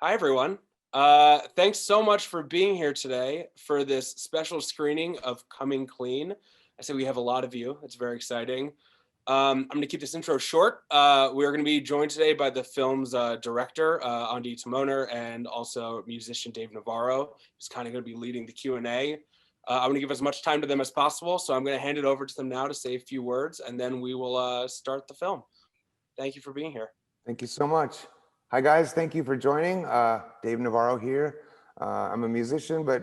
Hi, everyone. Thanks so much for being here today for this special screening of Coming Clean. I say we have a lot of you. It's very exciting. I'm going to keep this intro short. We are going to be joined today by the film's director, Ondi Timoner, and also musician Dave Navarro, who's kind of going to be leading the Q&A. I'm going to give as much time to them as possible, so I'm going to hand it over to them now to say a few words, and then we will start the film. Thank you for being here. Thank you so much. Hi guys, thank you for joining. Dave Navarro here. I'm a musician, but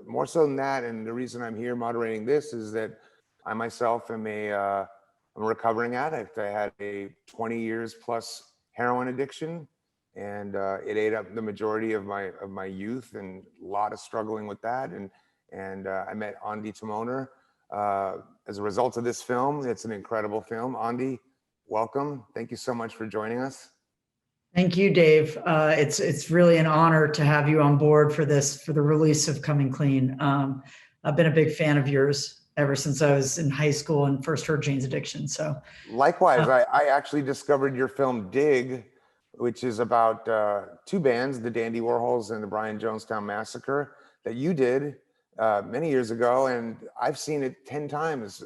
more so than that, and the reason I'm here moderating this is that I myself am I'm a recovering addict. I had a 20 years plus heroin addiction, and it ate up the majority of my youth, and a lot of struggling with that. And I met Ondi Timoner as a result of this film. It's an incredible film. Ondi, welcome. Thank you so much for joining us. Thank you, Dave. It's really an honor to have you on board for the release of Coming Clean. I've been a big fan of yours ever since I was in high school and first heard Jane's Addiction. So likewise, I actually discovered your film Dig, which is about two bands, the Dandy Warhols and the Brian Jonestown Massacre, that you did many years ago, and I've seen it 10 times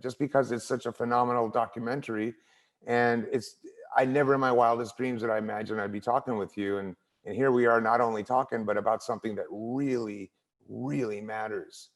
just because it's such a phenomenal documentary. And I never in my wildest dreams did I imagine I'd be talking with you, and here we are, not only talking, but about something that really, really matters,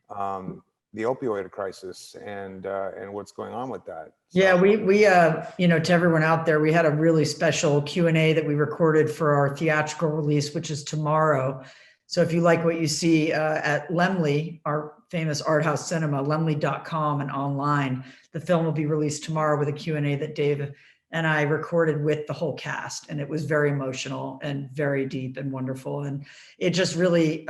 the opioid crisis and what's going on with that. So. Yeah, we to everyone out there, we had a really special Q&A that we recorded for our theatrical release, which is tomorrow. So if you like what you see at Laemmle, our famous art house cinema, laemmle.com and online, the film will be released tomorrow with a Q&A that Dave and I recorded with the whole cast. And it was very emotional and very deep and wonderful. And it just really,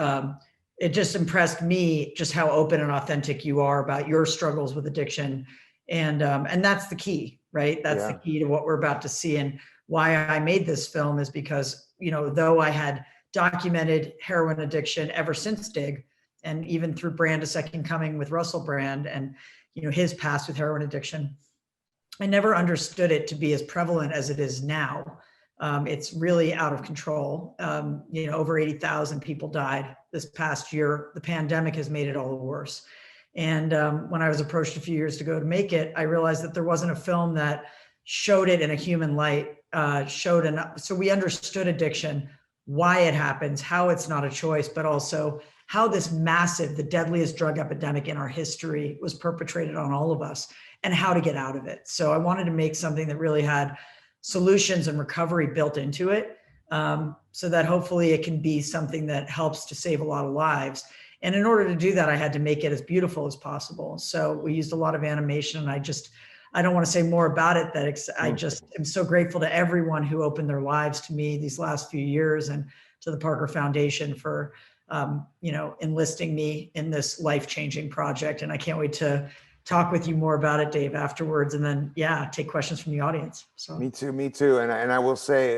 it just impressed me just how open and authentic you are about your struggles with addiction. And that's the key, right? That's the key to what we're about to see. And why I made this film is because, though I had documented heroin addiction ever since Dig, and even through Brand: A Second Coming with Russell Brand and, his past with heroin addiction, I never understood it to be as prevalent as it is now. It's really out of control. Over 80,000 people died this past year. The pandemic has made it all the worse. And when I was approached a few years ago to make it, I realized that there wasn't a film that showed it in a human light, so we understood addiction, why it happens, how it's not a choice, but also how this massive, the deadliest drug epidemic in our history was perpetrated on all of us, and how to get out of it. So I wanted to make something that really had solutions and recovery built into it, so that hopefully it can be something that helps to save a lot of lives. And in order to do that, I had to make it as beautiful as possible. So we used a lot of animation, and I don't want to say more about it, I just am so grateful to everyone who opened their lives to me these last few years, and to the Parker Foundation for, enlisting me in this life-changing project. And I can't wait to talk with you more about it, Dave, afterwards, and then take questions from the audience. So me too. And I will say,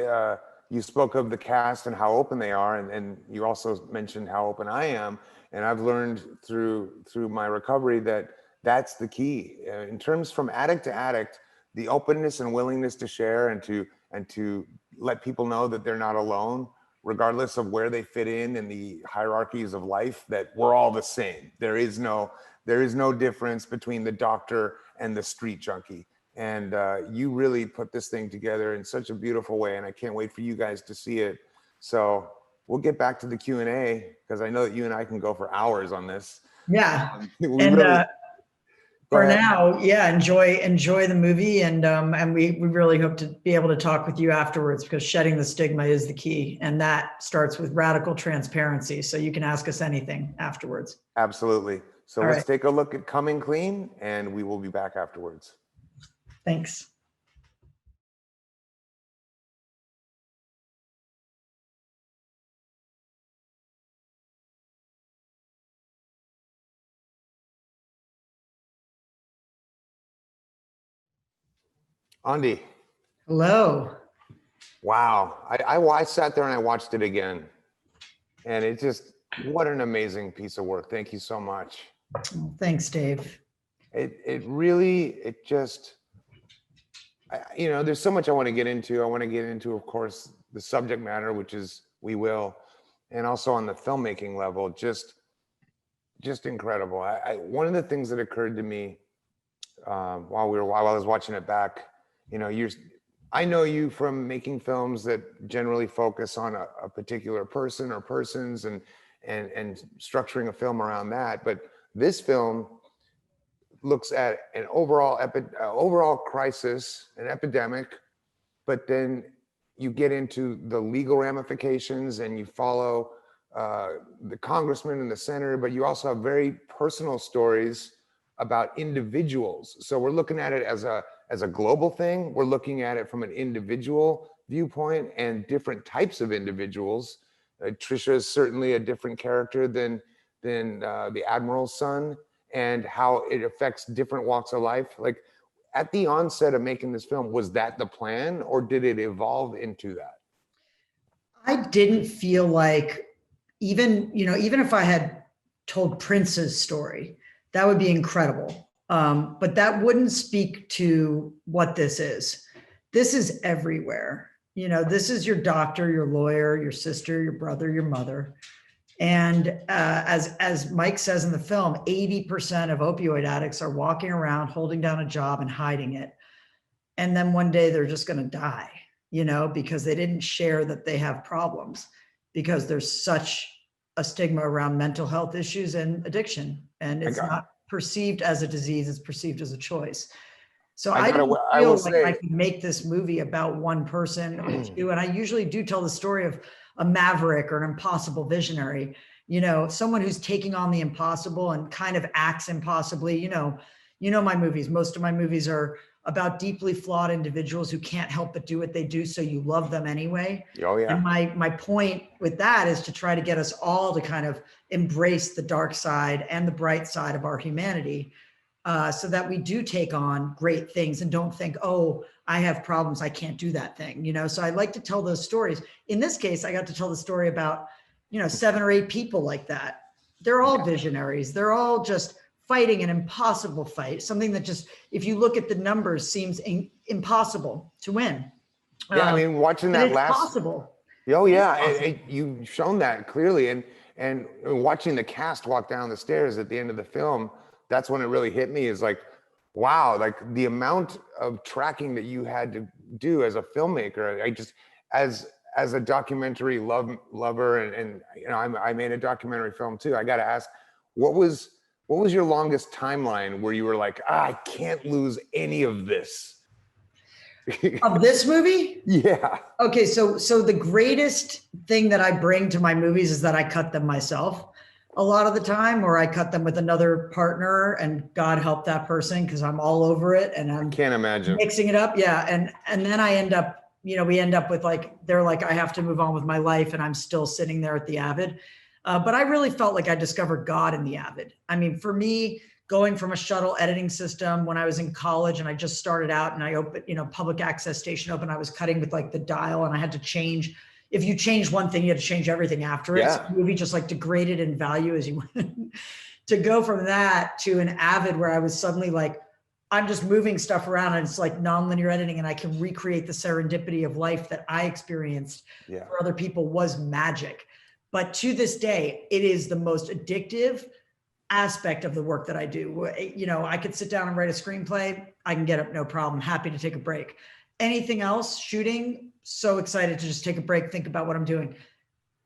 you spoke of the cast and how open they are, and you also mentioned how open I am. And I've learned through my recovery that that's the key. In terms from addict to addict, the openness and willingness to share and to let people know that they're not alone, regardless of where they fit in the hierarchies of life, that we're all the same. There is no difference between the doctor and the street junkie. And you really put this thing together in such a beautiful way, and I can't wait for you guys to see it. So we'll get back to the Q&A, because I know that you and I can go for hours on this. Yeah. For now, enjoy the movie, and we really hope to be able to talk with you afterwards, because shedding the stigma is the key, and that starts with radical transparency. So you can ask us anything afterwards. Absolutely. So let's take a look at Coming Clean, and we will be back afterwards. Thanks. Ondi. Hello. Wow. I sat there and I watched it again, and it just, what an amazing piece of work. Thank you so much. Thanks, Dave. It just, there's so much I want to get into. I want to get into, of course, the subject matter, which is we will. And also on the filmmaking level, just incredible. One of the things that occurred to me while I was watching it back, I know you from making films that generally focus on a particular person or persons and structuring a film around that. But this film looks at an overall crisis, an epidemic, but then you get into the legal ramifications and you follow the congressman and the senator, but you also have very personal stories about individuals. So we're looking at it as a global thing. We're looking at it from an individual viewpoint and different types of individuals. Trisha is certainly a different character than the admiral's son, and how it affects different walks of life. Like, at the onset of making this film, was that the plan, or did it evolve into that? I didn't feel like, even if I had told Prince's story, that would be incredible. But that wouldn't speak to what this is. This is everywhere. This is your doctor, your lawyer, your sister, your brother, your mother. And as Mike says in the film, 80% of opioid addicts are walking around holding down a job and hiding it. And then one day they're just going to die, because they didn't share that they have problems, because there's such a stigma around mental health issues and addiction. And it's not perceived as a disease, it's perceived as a choice. So I didn't feel like I could make this movie about one person or two. And I usually do tell the story of a maverick or an impossible visionary, someone who's taking on the impossible and kind of acts impossibly. My movies, most of my movies are about deeply flawed individuals who can't help but do what they do, so you love them anyway. Oh yeah. And my point with that is to try to get us all to kind of embrace the dark side and the bright side of our humanity, so that we do take on great things and don't think, oh, I have problems, I can't do that thing. So I like to tell those stories. In this case, I got to tell the story about 7 or 8 people like that. They're all visionaries. They're all just fighting an impossible fight, something that just, if you look at the numbers, seems impossible to win. Yeah, I mean, watching that last. Possible. Oh yeah, you've shown that clearly, and watching the cast walk down the stairs at the end of the film, that's when it really hit me. Is like, wow, like the amount of tracking that you had to do as a filmmaker. I just, as a documentary lover, and I made a documentary film too. I got to ask, what was your longest timeline where you were like, I can't lose any of this? Of this movie? Yeah. Okay, so the greatest thing that I bring to my movies is that I cut them myself a lot of the time, or I cut them with another partner, and God help that person, because I'm all over it and I can't imagine mixing it up. Yeah, and then I end up, we end up with they're like, I have to move on with my life, and I'm still sitting there at the Avid. But I really felt like I discovered God in the Avid. I mean, for me, going from a shuttle editing system when I was in college and I just started out, and I opened, public access station open, I was cutting with the dial, and I had to change. If you change one thing, you had to change everything after it. Yeah. So the movie just degraded in value as you went. To go from that to an Avid where I was suddenly I'm just moving stuff around, and it's nonlinear editing, and I can recreate the serendipity of life that I experienced for other people, was magic. But to this day, it is the most addictive aspect of the work that I do. I could sit down and write a screenplay. I can get up, no problem. Happy to take a break. Anything else, shooting, so excited to just take a break, think about what I'm doing.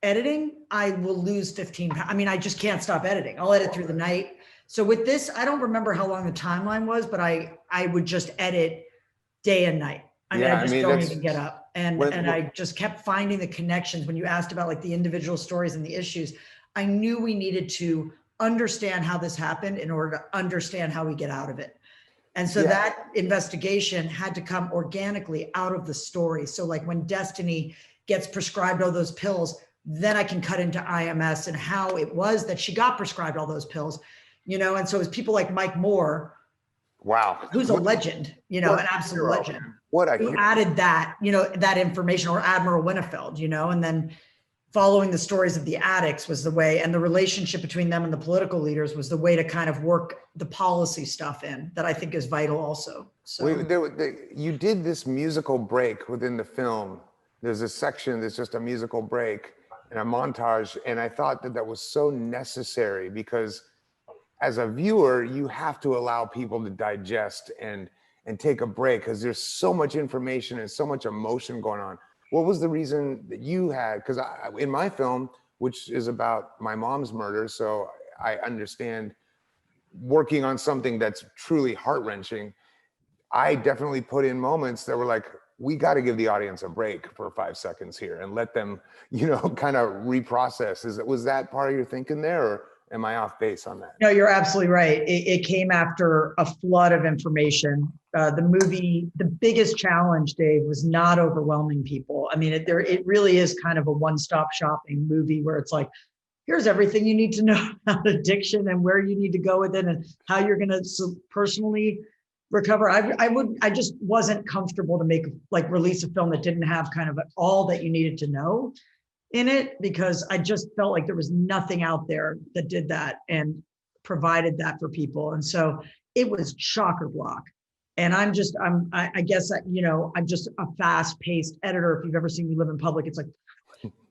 Editing, I will lose 15 pounds. I mean, I just can't stop editing. I'll edit through the night. So with this, I don't remember how long the timeline was, but I would just edit day and night. I don't even get up. And I just kept finding the connections. When you asked about the individual stories and the issues, I knew we needed to understand how this happened in order to understand how we get out of it. And so that investigation had to come organically out of the story. So when Destiny gets prescribed all those pills, then I can cut into IMS and how it was that she got prescribed all those pills, and so it was people like Mike Moore. Wow. Who's a legend, an absolute legend. Who added that, that information, or Admiral Winnefeld, and then following the stories of the addicts was the way, and the relationship between them and the political leaders was the way to kind of work the policy stuff in, that I think is vital also. So you did this musical break within the film. There's a section that's just a musical break. and a montage. And I thought that that was so necessary because as a viewer, you have to allow people to digest and take a break because there's so much information and so much emotion going on. What was the reason that you had? Because in my film, which is about my mom's murder, so I understand working on something that's truly heart-wrenching, I definitely put in moments that were like, we got to give the audience a break for 5 seconds here and let them, you know, kind of reprocess. Was that part of your thinking there, or am I off base on that? No, you're absolutely right. It came after a flood of information. The movie, the biggest challenge, Dave, was not overwhelming people. I mean, it really is kind of a one-stop shopping movie where it's like, here's everything you need to know about addiction and where you need to go with it and how you're going to personally recover. I just wasn't comfortable to release a film that didn't have kind of all that you needed to know in it, because I just felt like there was nothing out there that did that and provided that for people. And so it was shocker block. And I guess that, you know, I'm just a fast paced editor. If you've ever seen me live in public, it's like,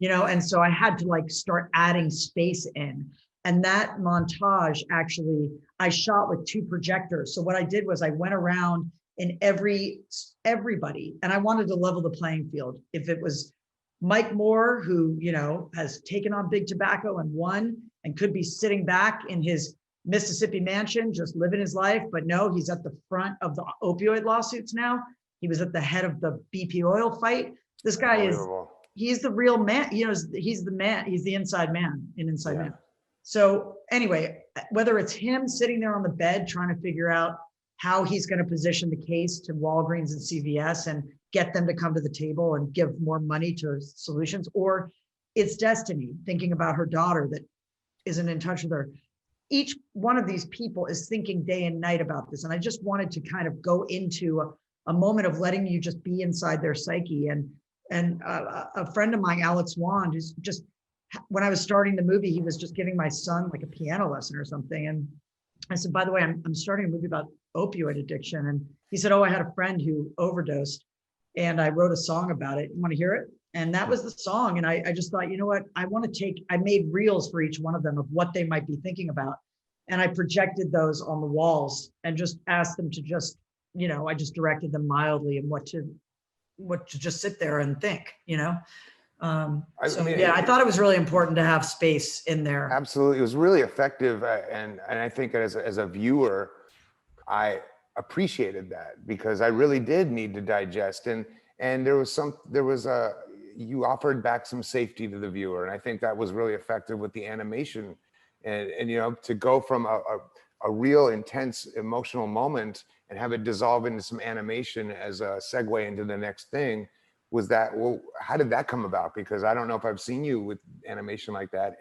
you know, and so I had to like start adding space in. And that montage, actually, I shot with 2 projectors. So what I did was I went around in everybody, and I wanted to level the playing field. If it was Mike Moore, who, you know, has taken on big tobacco and won and could be sitting back in his Mississippi mansion, just living his life. But no, he's at the front of the opioid lawsuits now. He was at the head of the BP oil fight. This guy he's the real man. You know, he's the man. He's the inside man, inside man. So anyway, whether it's him sitting there on the bed trying to figure out how he's going to position the case to Walgreens and CVS and get them to come to the table and give more money to solutions, or it's Destiny thinking about her daughter that isn't in touch with her. Each one of these people is thinking day and night about this. And I just wanted to kind of go into a moment of letting you just be inside their psyche. And a friend of mine, Alex Wand, who's just, when I was starting the movie, he was just giving my son like a piano lesson or something. And I said, by the way, I'm starting a movie about opioid addiction. And he said, oh, I had a friend who overdosed and I wrote a song about it. You want to hear it? And that was the song. And I just thought, you know what, I made reels for each one of them of what they might be thinking about. And I projected those on the walls and just asked them to just, you know, I just directed them mildly and what to just sit there and think, you know? I thought it was really important to have space in there. Absolutely. It was really effective. And I think as a viewer, I appreciated that because I really did need to digest. And you offered back some safety to the viewer. And I think that was really effective with the animation. And you know, to go from a real intense emotional moment and have it dissolve into some animation as a segue into the next thing. How did that come about? Because I don't know if I've seen you with animation like that.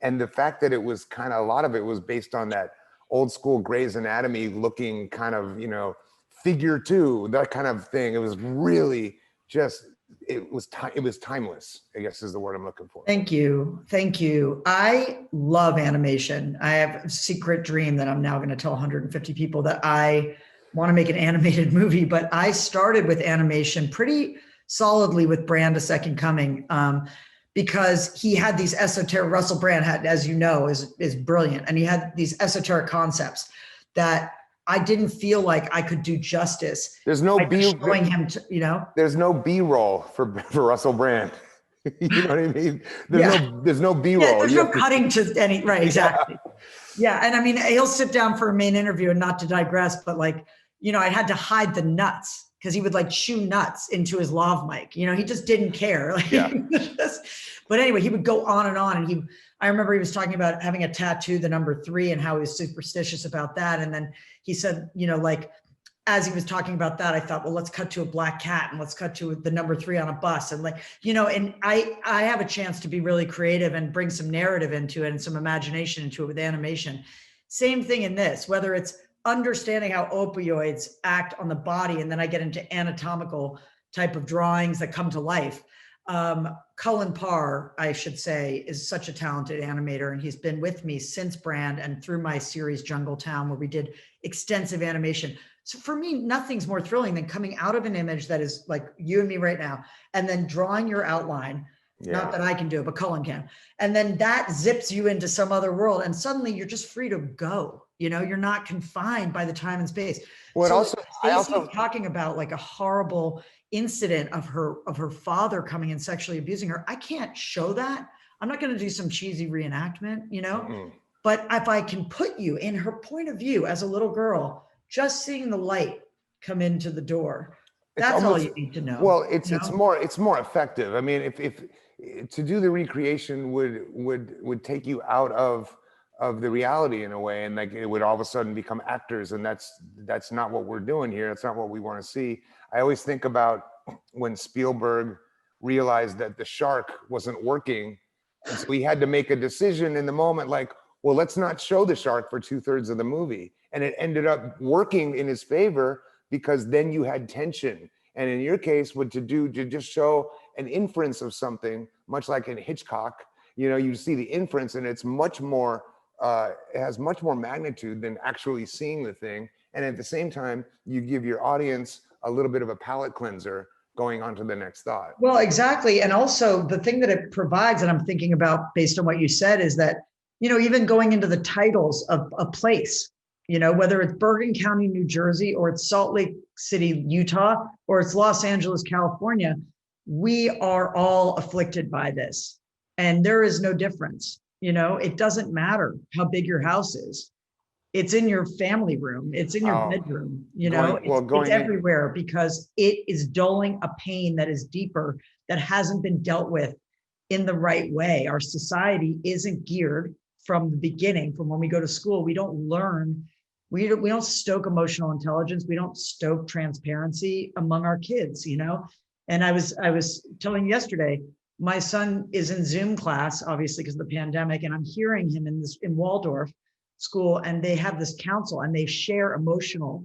And the fact that it was kind of, a lot of it was based on that old school Grey's Anatomy looking kind of, you know, figure 2, that kind of thing. It was really just, it was timeless, I guess is the word I'm looking for. Thank you. Thank you. I love animation. I have a secret dream that I'm now going to tell 150 people that I want to make an animated movie, but I started with animation pretty solidly with Brand: A Second Coming, because he had these esoteric, Russell Brand had, as you know, is brilliant. And he had these esoteric concepts that I didn't feel like I could do justice. There's no showing him to, you know, there's no B-roll for Russell Brand. You know what I mean? There's no B-roll. Yeah, there's no cutting to any, right, exactly. Yeah, and I mean, he'll sit down for a main interview, and not to digress, but like, you know, I had to hide the nuts because he would like chew nuts into his lav mic. You know, he just didn't care. Like, yeah. But anyway, he would go on. And I remember he was talking about having a tattoo, the number 3, and how he was superstitious about that. And then he said, you know, like, as he was talking about that, I thought, well, let's cut to a black cat and let's cut to the number 3 on a bus. And like, you know, and I have a chance to be really creative and bring some narrative into it and some imagination into it with animation. Same thing in this, whether it's understanding how opioids act on the body, and then I get into anatomical type of drawings that come to life. Cullen Parr, I should say, is such a talented animator, and he's been with me since Brand and through my series JUNGLETOWN, where we did extensive animation. So for me, nothing's more thrilling than coming out of an image that is like you and me right now, and then drawing your outline, Not that I can do it, but Cullen can. And then that zips you into some other world. And suddenly you're just free to go. You're not confined by the time and space. Well, so I Stacey also talking about like a horrible incident of her father coming and sexually abusing her. I can't show that. I'm not going to do some cheesy reenactment, but if I can put you in her point of view as a little girl, just seeing the light come into the door, that's all you need to know. Well, it's more effective. I mean, if to do the recreation would take you out of the reality in a way, and like it would all of a sudden become actors, and that's not what we're doing here. That's not what we want to see. I always think about when Spielberg realized that the shark wasn't working, and so he had to make a decision in the moment, like, well, let's not show the shark for 2/3 of the movie, and it ended up working in his favor because then you had tension. And in your case, to just show an inference of something, much like in Hitchcock, you see the inference, and it's much more, it has much more magnitude than actually seeing the thing. And at the same time, you give your audience a little bit of a palate cleanser going on to the next thought. Well, exactly. And also the thing that it provides, and I'm thinking about based on what you said, is that, even going into the titles of a place, whether it's Bergen County, New Jersey, or it's Salt Lake City, Utah, or it's Los Angeles, California, we are all afflicted by this. And there is no difference. It doesn't matter how big your house is. It's in your family room. It's in your bedroom, it's everywhere, because it is dulling a pain that is deeper, that hasn't been dealt with in the right way. Our society isn't geared from the beginning, from when we go to school. We don't learn. We don't stoke emotional intelligence. We don't stoke transparency among our kids, And I was telling you yesterday, my son is in Zoom class, obviously because of the pandemic, and I'm hearing him in Waldorf school, and they have this council, and they share emotional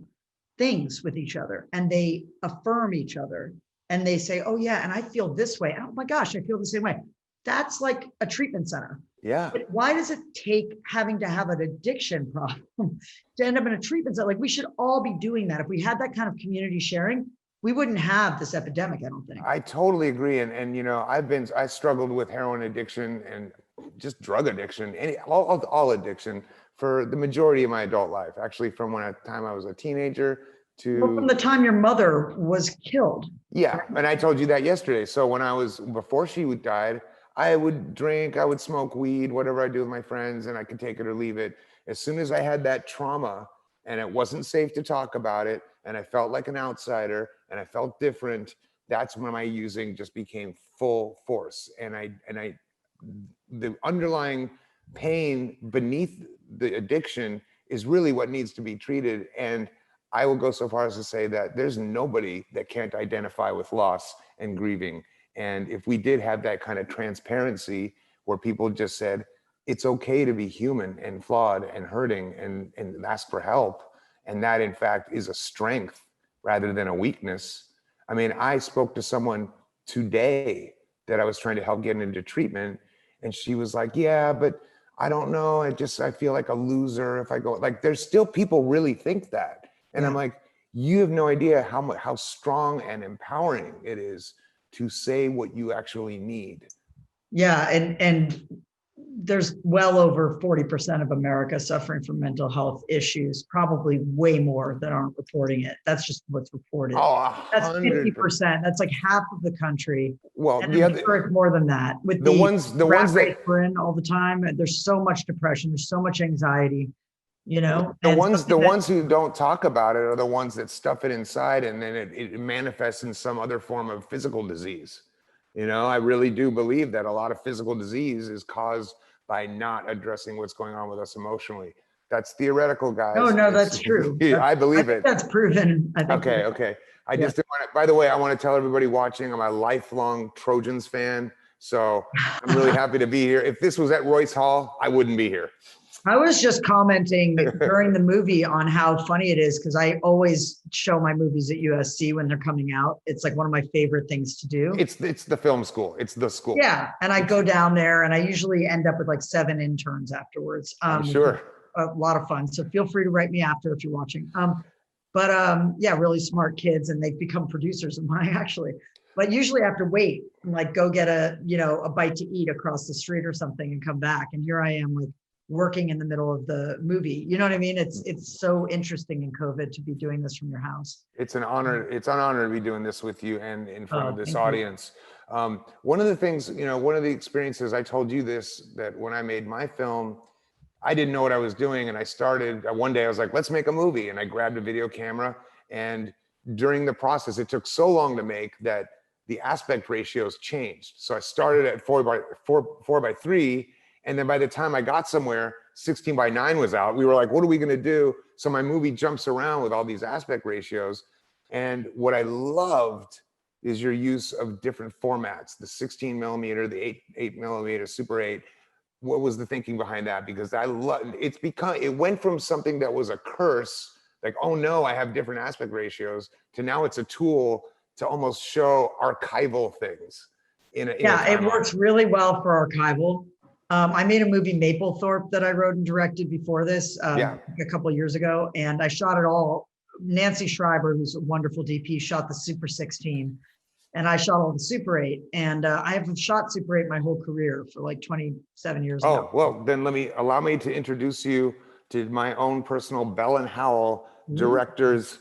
things with each other, and they affirm each other, and they say, oh yeah, and I feel this way. Oh my gosh, I feel the same way. That's like a treatment center. Yeah. But why does it take having to have an addiction problem to end up in a treatment center? Like, we should all be doing that. If we had that kind of community sharing, we wouldn't have this epidemic, I don't think. I totally agree. And I struggled with heroin addiction and just drug addiction, all addiction for the majority of my adult life, actually, from the time I was a teenager to from the time your mother was killed. Yeah. And I told you that yesterday. So before she died, I would drink, I would smoke weed, whatever I do with my friends, and I could take it or leave it. As soon as I had that trauma and it wasn't safe to talk about it, and I felt like an outsider and I felt different, that's when my using just became full force. And the underlying pain beneath the addiction is really what needs to be treated. And I will go so far as to say that there's nobody that can't identify with loss and grieving. And if we did have that kind of transparency where people just said, it's okay to be human and flawed and hurting and ask for help, and that in fact is a strength rather than a weakness. I mean, I spoke to someone today that I was trying to help get into treatment, and she was like, yeah, but I don't know, I feel like a loser if I go. Like, there's still people really think that. And yeah. I'm like, you have no idea how strong and empowering it is to say what you actually need. Yeah, and there's well over 40% of America suffering from mental health issues, probably way more that aren't reporting it. That's just what's reported. Oh, that's 50%. That's like half of the country. Well, and I'm sure it's more than that. With the ones that we're in all the time, there's so much depression, there's so much anxiety. The ones who don't talk about it are the ones that stuff it inside, and then it manifests in some other form of physical disease. I really do believe that a lot of physical disease is caused by not addressing what's going on with us emotionally. That's theoretical, guys. Oh no, that's true. I believe it. That's proven. I think okay. I just didn't want to, by the way, I want to tell everybody watching, I'm a lifelong Trojans fan. So I'm really happy to be here. If this was at Royce Hall, I wouldn't be here. I was just commenting during the movie on how funny it is, because I always show my movies at USC when they're coming out. It's like one of my favorite things to do. It's the film school. It's the school. Yeah. And I go down there and I usually end up with like 7 interns afterwards. I'm sure. A lot of fun. So feel free to write me after if you're watching. Yeah, really smart kids, and they've become producers of mine, actually. But usually I have to wait and like go get a, a bite to eat across the street or something and come back. And here I am like working in the middle of the movie. You know what I mean? It's so interesting in COVID to be doing this from your house. It's an honor. It's an honor to be doing this with you and in front of this Thank you. audience. One of the things, one of the experiences, I told you this, that when I made my film, I didn't know what I was doing. And I started, one day I was like, let's make a movie. And I grabbed a video camera. And during the process, it took so long to make that the aspect ratios changed. So I started at 4:3. And then by the time I got somewhere, 16:9 was out. We were like, what are we gonna do? So my movie jumps around with all these aspect ratios. And what I loved is your use of different formats, the 16mm, the 8mm, Super 8. What was the thinking behind that? Because I love, it went from something that was a curse, like, oh no, I have different aspect ratios, to now it's a tool to almost show archival things. It works really well for archival. I made a movie, Mapplethorpe, that I wrote and directed before this a couple of years ago, and I shot it all. Nancy Schreiber, who's a wonderful DP, shot the Super 16, and I shot all the Super 8. And I have shot Super 8 my whole career for like 27 years now. Oh, well, then allow me to introduce you to my own personal Bell and Howell directors,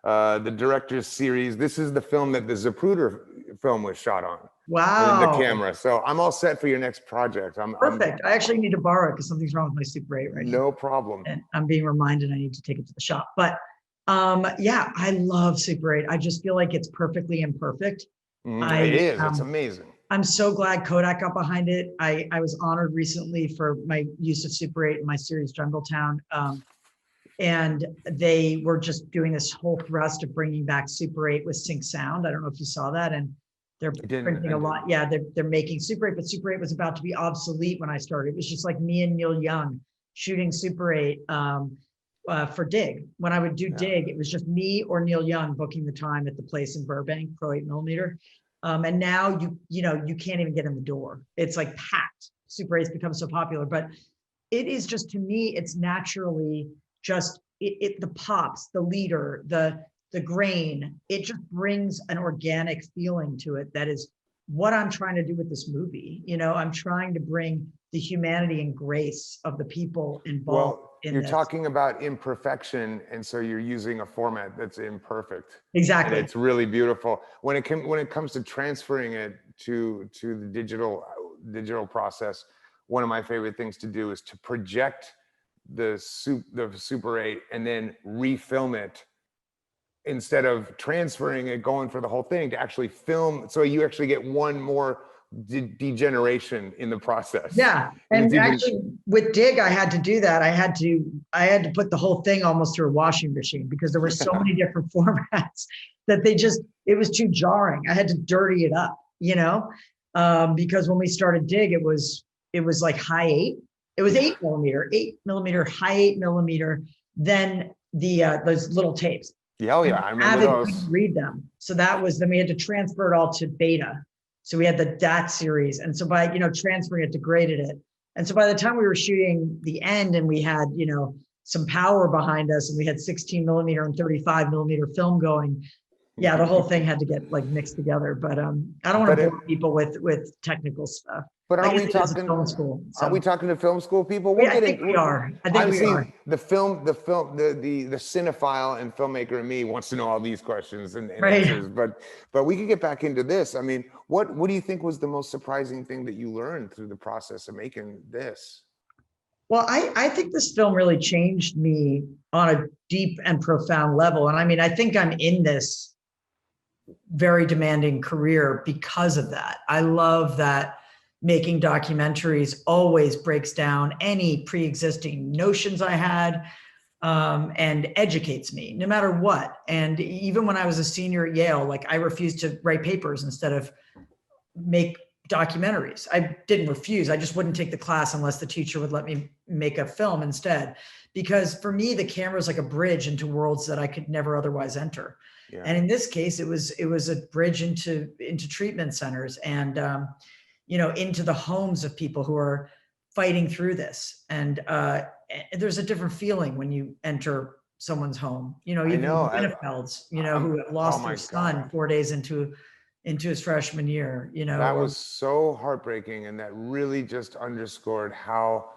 the director's series. This is the film that the Zapruder film was shot on. Wow. The camera. So I'm all set for your next project. Perfect. I actually need to borrow it because something's wrong with my Super 8 right now. No problem. And I'm being reminded I need to take it to the shop. But yeah, I love Super 8. I just feel like it's perfectly imperfect. It is. It's amazing. I'm so glad Kodak got behind it. I was honored recently for my use of Super 8 in my series JUNGLETOWN. And they were just doing this whole thrust of bringing back Super 8 with sync sound. I don't know if you saw that. And they're printing a lot. Yeah, they're making Super 8, but Super 8 was about to be obsolete when I started. It was just like me and Neil Young shooting Super 8 for Dig. When I would do Dig, it was just me or Neil Young booking the time at the place in Burbank, Pro 8mm. And now you can't even get in the door. It's like packed. Super 8's become so popular, but it is just, to me, it's naturally just the pops, the leader, the grain. It just brings an organic feeling to it. That is what I'm trying to do with this movie. I'm trying to bring the humanity and grace of the people involved. You're talking about imperfection, and so you're using a format that's imperfect. Exactly. And it's really beautiful. When it comes to transferring it to the digital process, one of my favorite things to do is to project the Super 8 and then refilm it, instead of transferring it, going for the whole thing, to actually film. So you actually get one more degeneration in the process. Yeah. And actually with Dig, I had to do that. I had to put the whole thing almost through a washing machine because there were so many different formats that it was too jarring. I had to dirty it up, because when we started Dig, it was like high 8. It was 8mm, high 8mm. Then those little tapes. Yeah, oh yeah, I remember those. Couldn't read them. So then we had to transfer it all to beta. So we had that series. And so by, transferring it, degraded it. And so by the time we were shooting the end and we had, some power behind us and we had 16mm and 35mm film going, yeah, the whole thing had to get like mixed together. But I don't want to bore people with technical stuff. But are we talking film school? So. Are we talking to film school people? I think we are. I think we are. The cinephile and filmmaker in me wants to know all these questions and answers. But we could get back into this. I mean, what do you think was the most surprising thing that you learned through the process of making this? Well, I think this film really changed me on a deep and profound level. And I mean, I think I'm in this very demanding career because of that. I love that making documentaries always breaks down any pre-existing notions I had and educates me no matter what. And even when I was a senior at Yale, like I refused to write papers instead of make documentaries. I didn't refuse. I just wouldn't take the class unless the teacher would let me make a film instead. Because for me, the camera is like a bridge into worlds that I could never otherwise enter. Yeah. And in this case, it was a bridge into treatment centers and into the homes of people who are fighting through this. And there's a different feeling when you enter someone's home, even Benefelds, who have lost their son 4 days into into his freshman year, you know. That was so heartbreaking, and that really just underscored how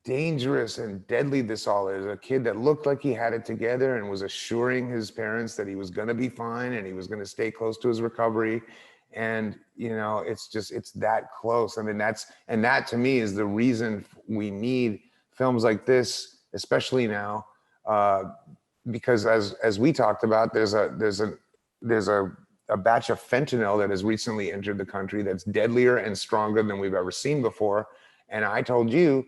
dangerous and deadly this all is. A kid that looked like he had it together and was assuring his parents that he was going to be fine and he was going to stay close to his recovery. And, you know, it's that close. I mean, that to me is the reason we need films like this, especially now, because as we talked about, there's a batch of fentanyl that has recently entered the country that's deadlier and stronger than we've ever seen before. And I told you,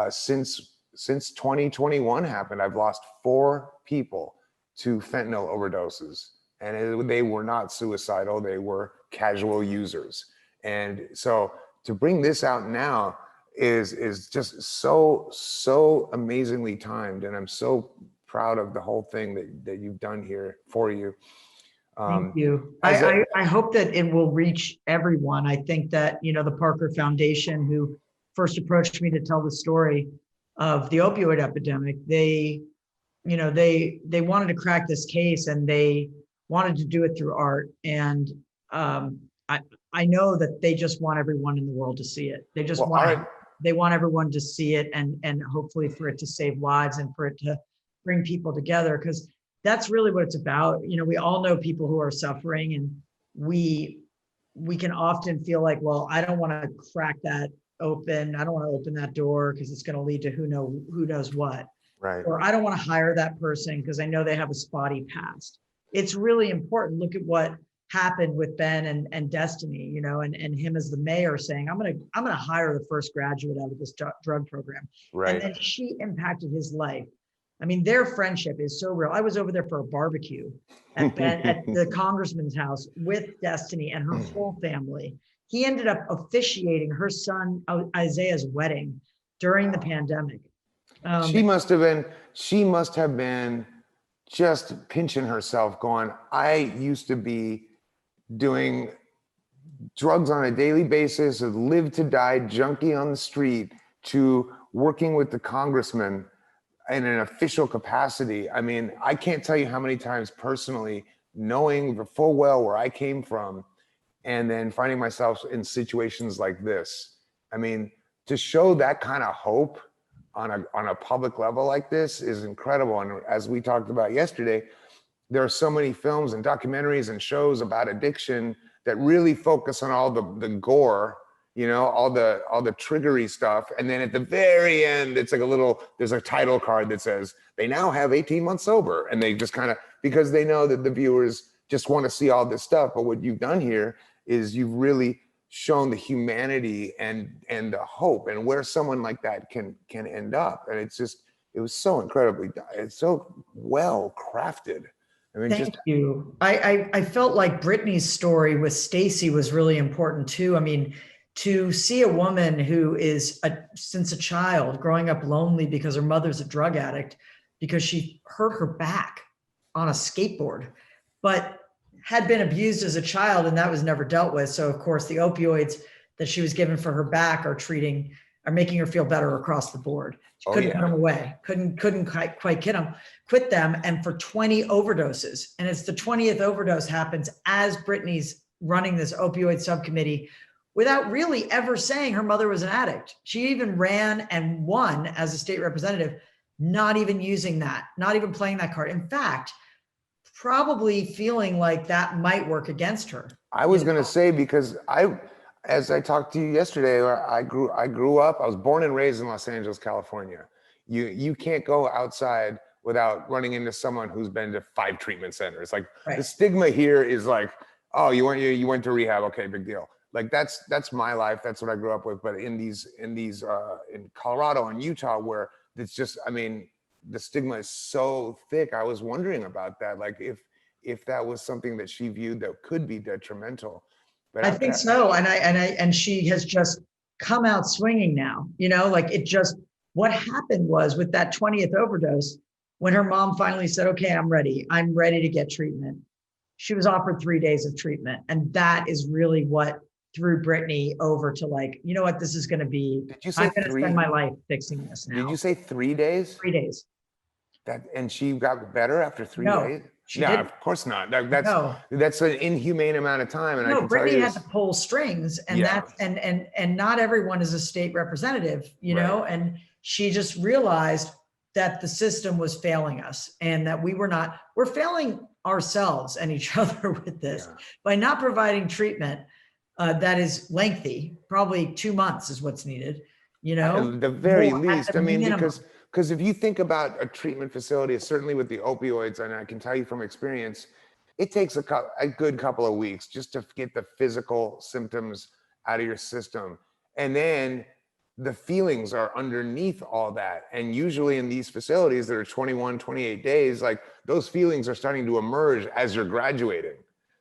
since 2021 happened, I've lost 4 people to fentanyl overdoses, and they were not suicidal, they were casual users. And so to bring this out now is just so amazingly timed, and I'm so proud of the whole thing that you've done here for you. Thank you. I hope that it will reach everyone. I think that, you know, the Parker Foundation, who first approached me to tell the story of the opioid epidemic, they wanted to crack this case, and they wanted to do it through art. And I know that they just want everyone in the world to see it. They just they want everyone to see it, and hopefully for it to save lives and for it to bring people together, because that's really what it's about. You know, we all know people who are suffering, and we can often feel like, well, I don't want to crack that open. I don't want to open that door because it's going to lead to who knows what. Right. Or I don't want to hire that person because I know they have a spotty past. It's really important. Look at what happened with Ben and Destiny, you know, and him as the mayor saying, I'm gonna hire the first graduate out of this drug program. Right. And then she impacted his life. I mean, their friendship is so real. I was over there for a barbecue at the congressman's house with Destiny and her whole family. He ended up officiating her son Isaiah's wedding during the pandemic. She must have been just pinching herself going, I used to be doing drugs on a daily basis, a live to die junkie on the street, to working with the congressman in an official capacity. I mean, I can't tell you how many times personally, knowing the full well where I came from, and then finding myself in situations like this. I mean, to show that kind of hope on a public level like this is incredible. And as we talked about yesterday, there are so many films and documentaries and shows about addiction that really focus on all the gore, you know, all the triggery stuff. And then at the very end, it's like there's a title card that says, they now have 18 months sober. And they just kind of, because they know that the viewers just want to see all this stuff. But what you've done here is you've really shown the humanity and the hope and where someone like that can end up. And it was so incredibly, it's so well crafted. I mean, Thank you. I felt like Brittany's story with Stacy was really important too. I mean, to see a woman who is since a child growing up lonely because her mother's a drug addict, because she hurt her back on a skateboard, but had been abused as a child and that was never dealt with. So of course the opioids that she was given for her back are making her feel better across the board. She couldn't put them away, couldn't quite quit them. And for 20 overdoses, and it's the 20th overdose happens as Brittany's running this opioid subcommittee without really ever saying her mother was an addict. She even ran and won as a state representative, not even using that, not even playing that card. In fact, probably feeling like that might work against her. I was going to say, because as I talked to you yesterday, I grew up, I was born and raised in Los Angeles, California. You can't go outside without running into someone who's been to 5 treatment centers. Like the stigma here is like, oh, you went to rehab. Okay, big deal. Like that's my life. That's what I grew up with. But in Colorado and Utah, where it's just, I mean, the stigma is so thick. I was wondering about that. Like if that was something that she viewed that could be detrimental. But I think so. And she has just come out swinging now, you know, like what happened was with that 20th overdose, when her mom finally said, okay, I'm ready to get treatment. She was offered 3 days of treatment. And that is really what threw Brittany over to like, you know what, this is going to be, I'm going to spend my life fixing this now. Did you say 3 days? 3 days. And she got better after 3 days? She Yeah, didn't. of course not. No. That's an inhumane amount of time. And I No, can tell Brittany you had to pull strings, and Yeah. that's and not everyone is a state representative, you know, Right. and she just realized that the system was failing us and that we're failing ourselves and each other with this by not providing treatment that is lengthy. Probably 2 months is what's needed, you know, at the very more, at least. the I mean, minimum. because if you think about a treatment facility, certainly with the opioids, and I can tell you from experience, it takes a good couple of weeks just to get the physical symptoms out of your system. And then the feelings are underneath all that. And usually in these facilities that are 21, 28 days, like those feelings are starting to emerge as you're graduating.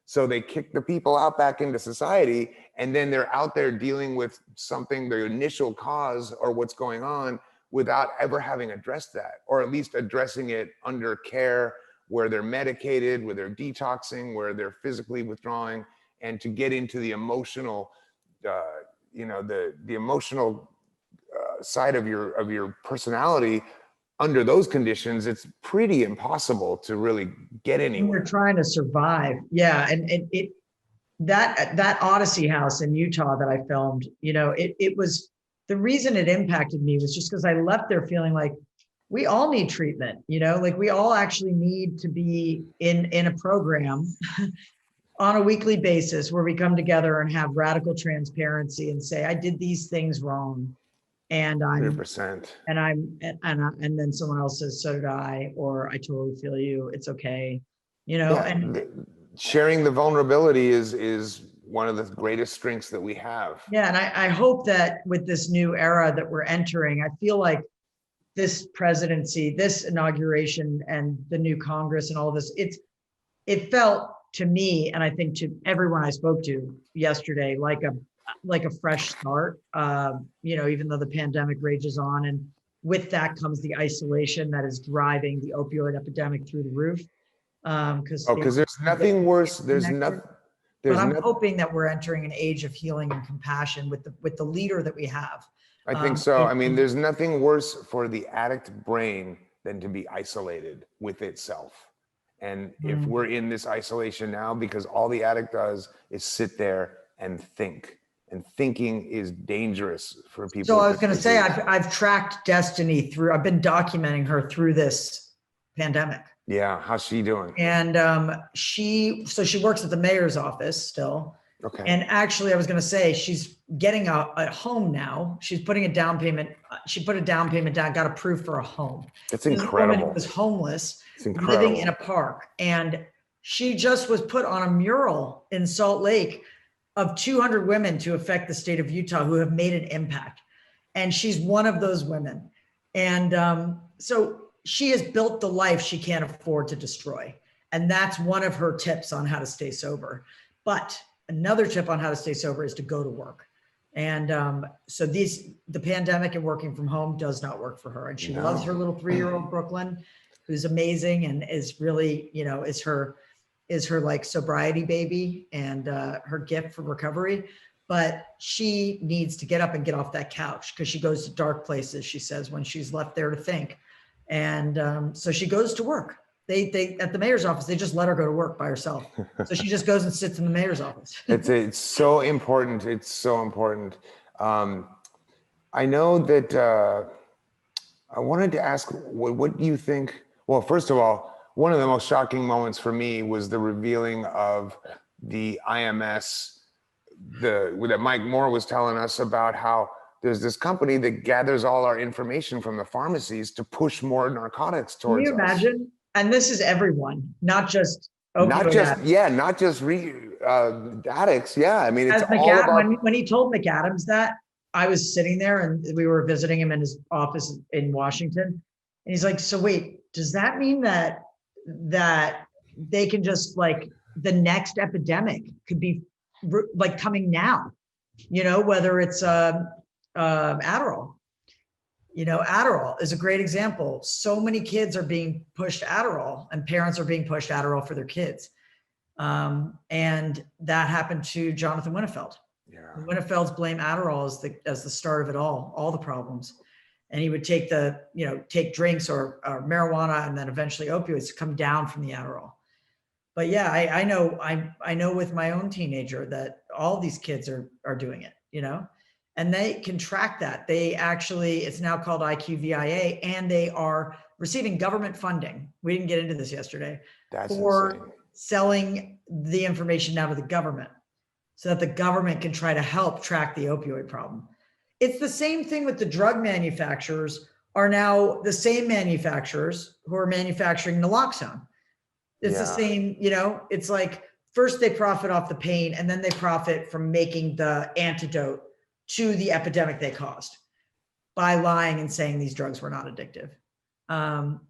So they kick the people out back into society, and then they're out there dealing with something, the initial cause or what's going on, without ever having addressed that, or at least addressing it under care, where they're medicated, where they're detoxing, where they're physically withdrawing, and to get into the emotional, the emotional side of your personality. Under those conditions, it's pretty impossible to really get anywhere. We're trying to survive. Yeah. And that Odyssey house in Utah that I filmed, you know, it was, the reason it impacted me was just because I left there feeling like we all need treatment, you know, like we all actually need to be in a program on a weekly basis where we come together and have radical transparency and say, I did these things wrong. And I'm 100%. and then someone else says, so did I, or I totally feel you. It's okay. You know, and sharing the vulnerability is one of the greatest strengths that we have. Yeah. And I hope that with this new era that we're entering, I feel like this presidency, this inauguration, and the new Congress and all of this, it felt to me, and I think to everyone I spoke to yesterday, like a fresh start, you know, even though the pandemic rages on, and with that comes the isolation that is driving the opioid epidemic through the roof. Because there's nothing worse. But I'm hoping that we're entering an age of healing and compassion with the leader that we have. I think so. I mean, there's nothing worse for the addict brain than to be isolated with itself. And if we're in this isolation now, because all the addict does is sit there and think. And thinking is dangerous for people. So I was going to say, I've tracked Destiny through, I've been documenting her through this pandemic. Yeah. How's she doing? And she works at the mayor's office still. Okay. And actually I was going to say, she's getting a home now. She's putting a down payment. She put a down payment down, got approved for a home. That's incredible. This woman was homeless, it's incredible. living in a park. And she just was put on a mural in Salt Lake of 200 women to affect the state of Utah who have made an impact. And she's one of those women. And so she has built the life she can't afford to destroy. And that's one of her tips on how to stay sober. But another tip on how to stay sober is to go to work. And so the pandemic and working from home does not work for her. And she loves her little 3-year-old Brooklyn, who's amazing and is really, you know, is her like sobriety baby and her gift for recovery. But she needs to get up and get off that couch because she goes to dark places, she says, when she's left there to think. And so she goes to work. They at the mayor's office, they just let her go to work by herself. So she just goes and sits in the mayor's office. It's so important. It's so important. I know that I wanted to ask, what do you think? Well, first of all, one of the most shocking moments for me was the revealing of the IMS, that Mike Moore was telling us about, how there's this company that gathers all our information from the pharmacies to push more narcotics towards us. Can you imagine? And this is everyone, not just not just addicts. Addicts. Yeah, I mean, it's all about. When he told McAdams that, I was sitting there and we were visiting him in his office in Washington, and he's like, "So wait, does that mean that they can just, like, the next epidemic could be like coming now? You know, whether it's Adderall." You know, Adderall is a great example. So many kids are being pushed Adderall, and parents are being pushed Adderall for their kids. And that happened to Jonathan Winnefeld. Yeah. Winnefeld's blame Adderall as the start of it all the problems. And he would take drinks or marijuana and then eventually opioids to come down from the Adderall. But yeah, I know with my own teenager that all these kids are doing it, and they can track that. They actually, it's now called IQVIA, and they are receiving government funding. We didn't get into this yesterday. That's for insane. selling the information now to the government so that the government can try to help track the opioid problem. It's the same thing with the drug manufacturers are now the same manufacturers who are manufacturing naloxone. It's the same, it's like first they profit off the pain and then they profit from making the antidote to the epidemic they caused by lying and saying these drugs were not addictive.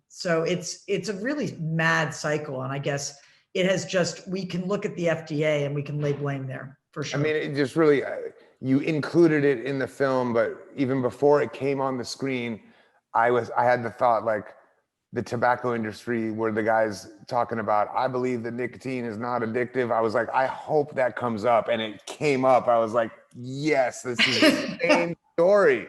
So it's a really mad cycle. And I guess it has just, we can look at the FDA and we can lay blame there for sure. I mean, it just really, you included it in the film, but even before it came on the screen, I had the thought, like, the tobacco industry where the guy's talking about, I believe that nicotine is not addictive. I was like, I hope that comes up. And it came up. I was like, yes, this is the same story.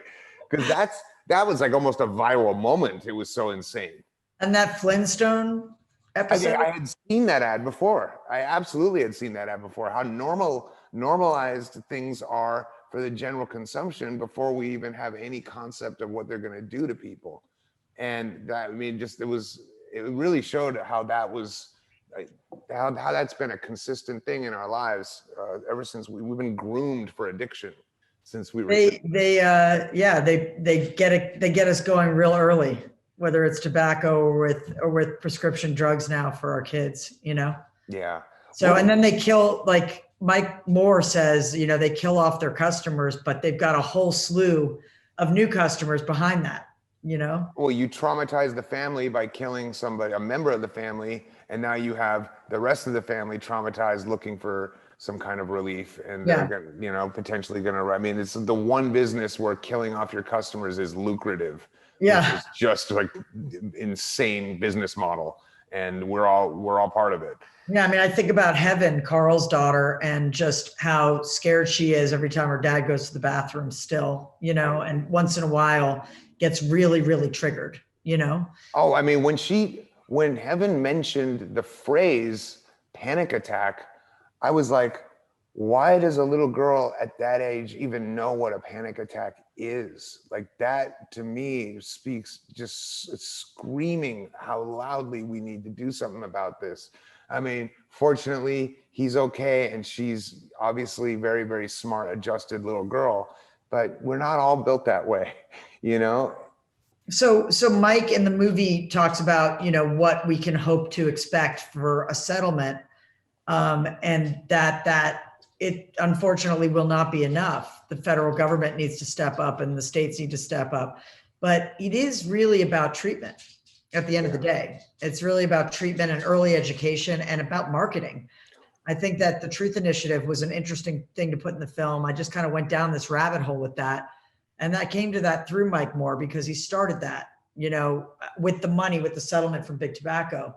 Because that was like almost a viral moment. It was so insane. And that Flintstone episode? I had seen that ad before. I absolutely had seen that ad before. How normalized things are for the general consumption before we even have any concept of what they're going to do to people. And that, I mean, just it really showed how that was, how that's been a consistent thing in our lives ever since we've been groomed for addiction since we were. They get us going real early, whether it's tobacco or with prescription drugs now for our kids, Yeah. So, and then they kill, like Mike Moore says, they kill off their customers, but they've got a whole slew of new customers behind that. Well, you traumatize the family by killing somebody, a member of the family, and now you have the rest of the family traumatized, looking for some kind of relief, and they're gonna, potentially gonna. I mean, it's the one business where killing off your customers is lucrative. Yeah, which is just like insane business model, and we're all part of it. Yeah, I mean, I think about Heaven, Carl's daughter, and just how scared she is every time her dad goes to the bathroom still, and once in a while gets really, really triggered, Oh, I mean, when Heaven mentioned the phrase panic attack, I was like, why does a little girl at that age even know what a panic attack is? Like, that to me speaks, just screaming how loudly we need to do something about this. I mean, fortunately, he's okay, and she's obviously very, very smart, adjusted little girl, but we're not all built that way, So Mike in the movie talks about, what we can hope to expect for a settlement, and that it unfortunately will not be enough. The federal government needs to step up and the states need to step up, but it is really about treatment. At the end of the day, it's really about treatment and early education and about marketing. I think that the Truth Initiative was an interesting thing to put in the film. I just kind of went down this rabbit hole with that. And that came to that through Mike Moore, because he started that, with the money, with the settlement from Big Tobacco.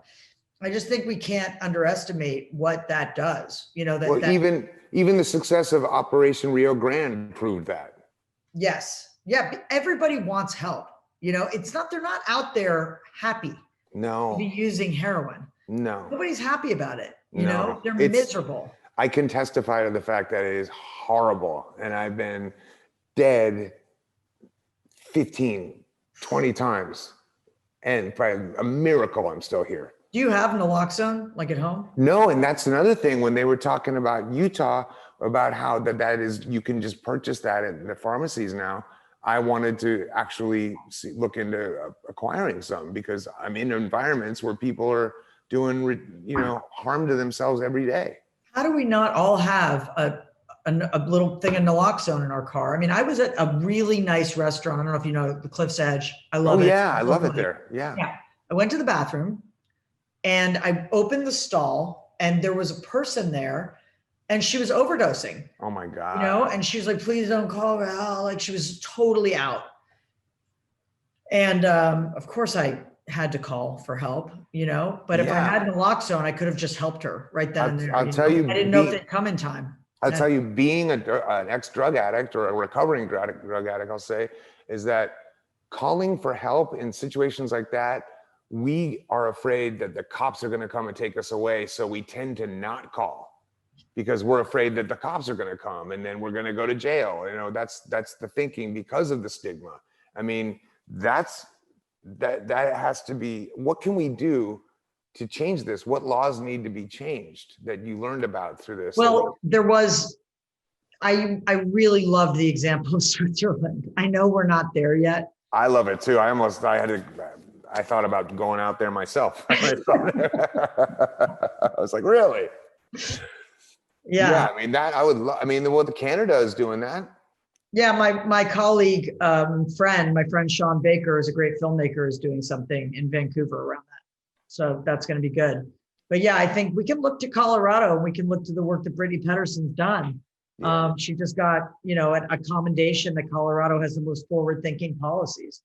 I just think we can't underestimate what that does. Even the success of Operation Rio Grande proved that. Yes. Yeah. Everybody wants help. It's not, they're not out there happy. No. To be using heroin. No. Nobody's happy about it. No. They're miserable. I can testify to the fact that it is horrible. And I've been dead 15, 20 times. And by a miracle, I'm still here. Do you have naloxone, like at home? No, and that's another thing when they were talking about Utah, about how that is, you can just purchase that at the pharmacies now. I wanted to actually look into acquiring some, because I'm in environments where people are doing, harm to themselves every day. How do we not all have a little thing of naloxone in our car? I mean, I was at a really nice restaurant. I don't know if you know the Cliff's Edge. I love it. Oh yeah, I love it there. Yeah. I went to the bathroom and I opened the stall and there was a person there and she was overdosing. Oh my God. And she was like, please don't call her out. Like, she was totally out. And of course I had to call for help, but if I had naloxone, I could have just helped her right then and there. I'll tell you, I didn't know if they'd come in time. I'll tell you, being an ex-drug addict or a recovering drug addict, I'll say, is that calling for help in situations like that we are afraid that the cops are going to come and take us away. So we tend to not call because we're afraid that the cops are going to come and then we're going to go to jail. You know, that's the thinking because of the stigma. I mean, that has to be, what can we do to change this? What laws need to be changed that you learned about through this? Well, there was, I really loved the example of Switzerland. I know we're not there yet. I love it too. I thought about going out there myself. I was like, really? Yeah. I mean, that I would love, I mean, what Canada is doing that. Yeah, my colleague, my friend Sean Baker is a great filmmaker, is doing something in Vancouver around that. So that's going to be good. But yeah, I think we can look to Colorado and we can look to the work that Brittany Pedersen's done. Yeah. She just got, you know, a commendation that Colorado has the most forward-thinking policies.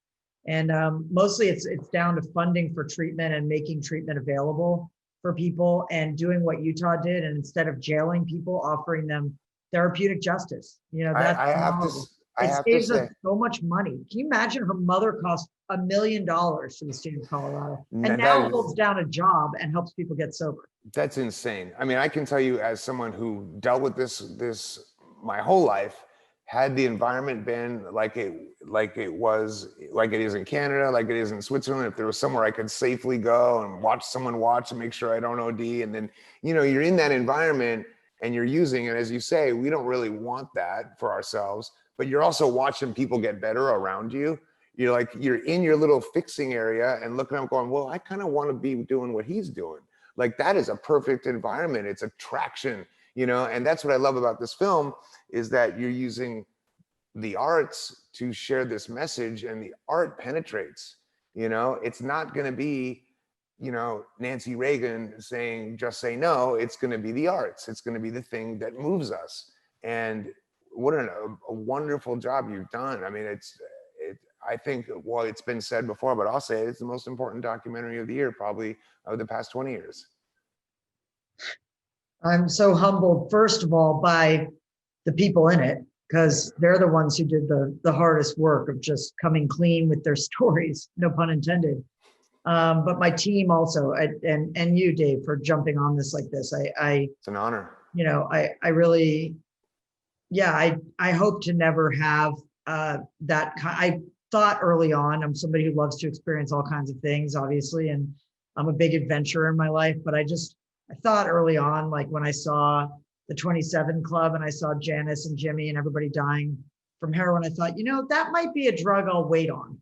And mostly it's down to funding for treatment and making treatment available for people and doing what Utah did. And instead of jailing people, offering them therapeutic justice. You know, that's it saves us so much money. Can you imagine her mother cost $1 million to the state of Colorado and now holds down a job and helps people get sober? That's insane. I mean, I can tell you as someone who dealt with this my whole life, had the environment been like it is in Canada, like it is in Switzerland, if there was somewhere I could safely go and watch someone watch and make sure I don't OD, and then, you know, you're in that environment and you're using it, as you say, we don't really want that for ourselves, but you're also watching people get better around you. You're in your little fixing area and looking up going, well, I kind of want to be doing what he's doing. Like, that is a perfect environment. It's attraction, you know, and that's what I love about this film, is that you're using the arts to share this message, and the art penetrates. You know, it's not going to be, you know, Nancy Reagan saying, just say no. It's going to be the arts. It's going to be the thing that moves us. And what a wonderful job you've done. I mean, I think, well, it's been said before, but I'll say it's the most important documentary of the year, probably of the past 20 years. I'm so humbled, first of all, by the people in it, because they're the ones who did the hardest work of just coming clean with their stories, no pun intended. But my team also, and you, Dave, for jumping on this like this. It's an honor. You know, I really, yeah, I hope to never have that. I thought early on, I'm somebody who loves to experience all kinds of things, obviously, and I'm a big adventurer in my life, but I thought early on, like when I saw the 27 Club and I saw Janice and Jimmy and everybody dying from heroin, I thought, you know, that might be a drug I'll wait on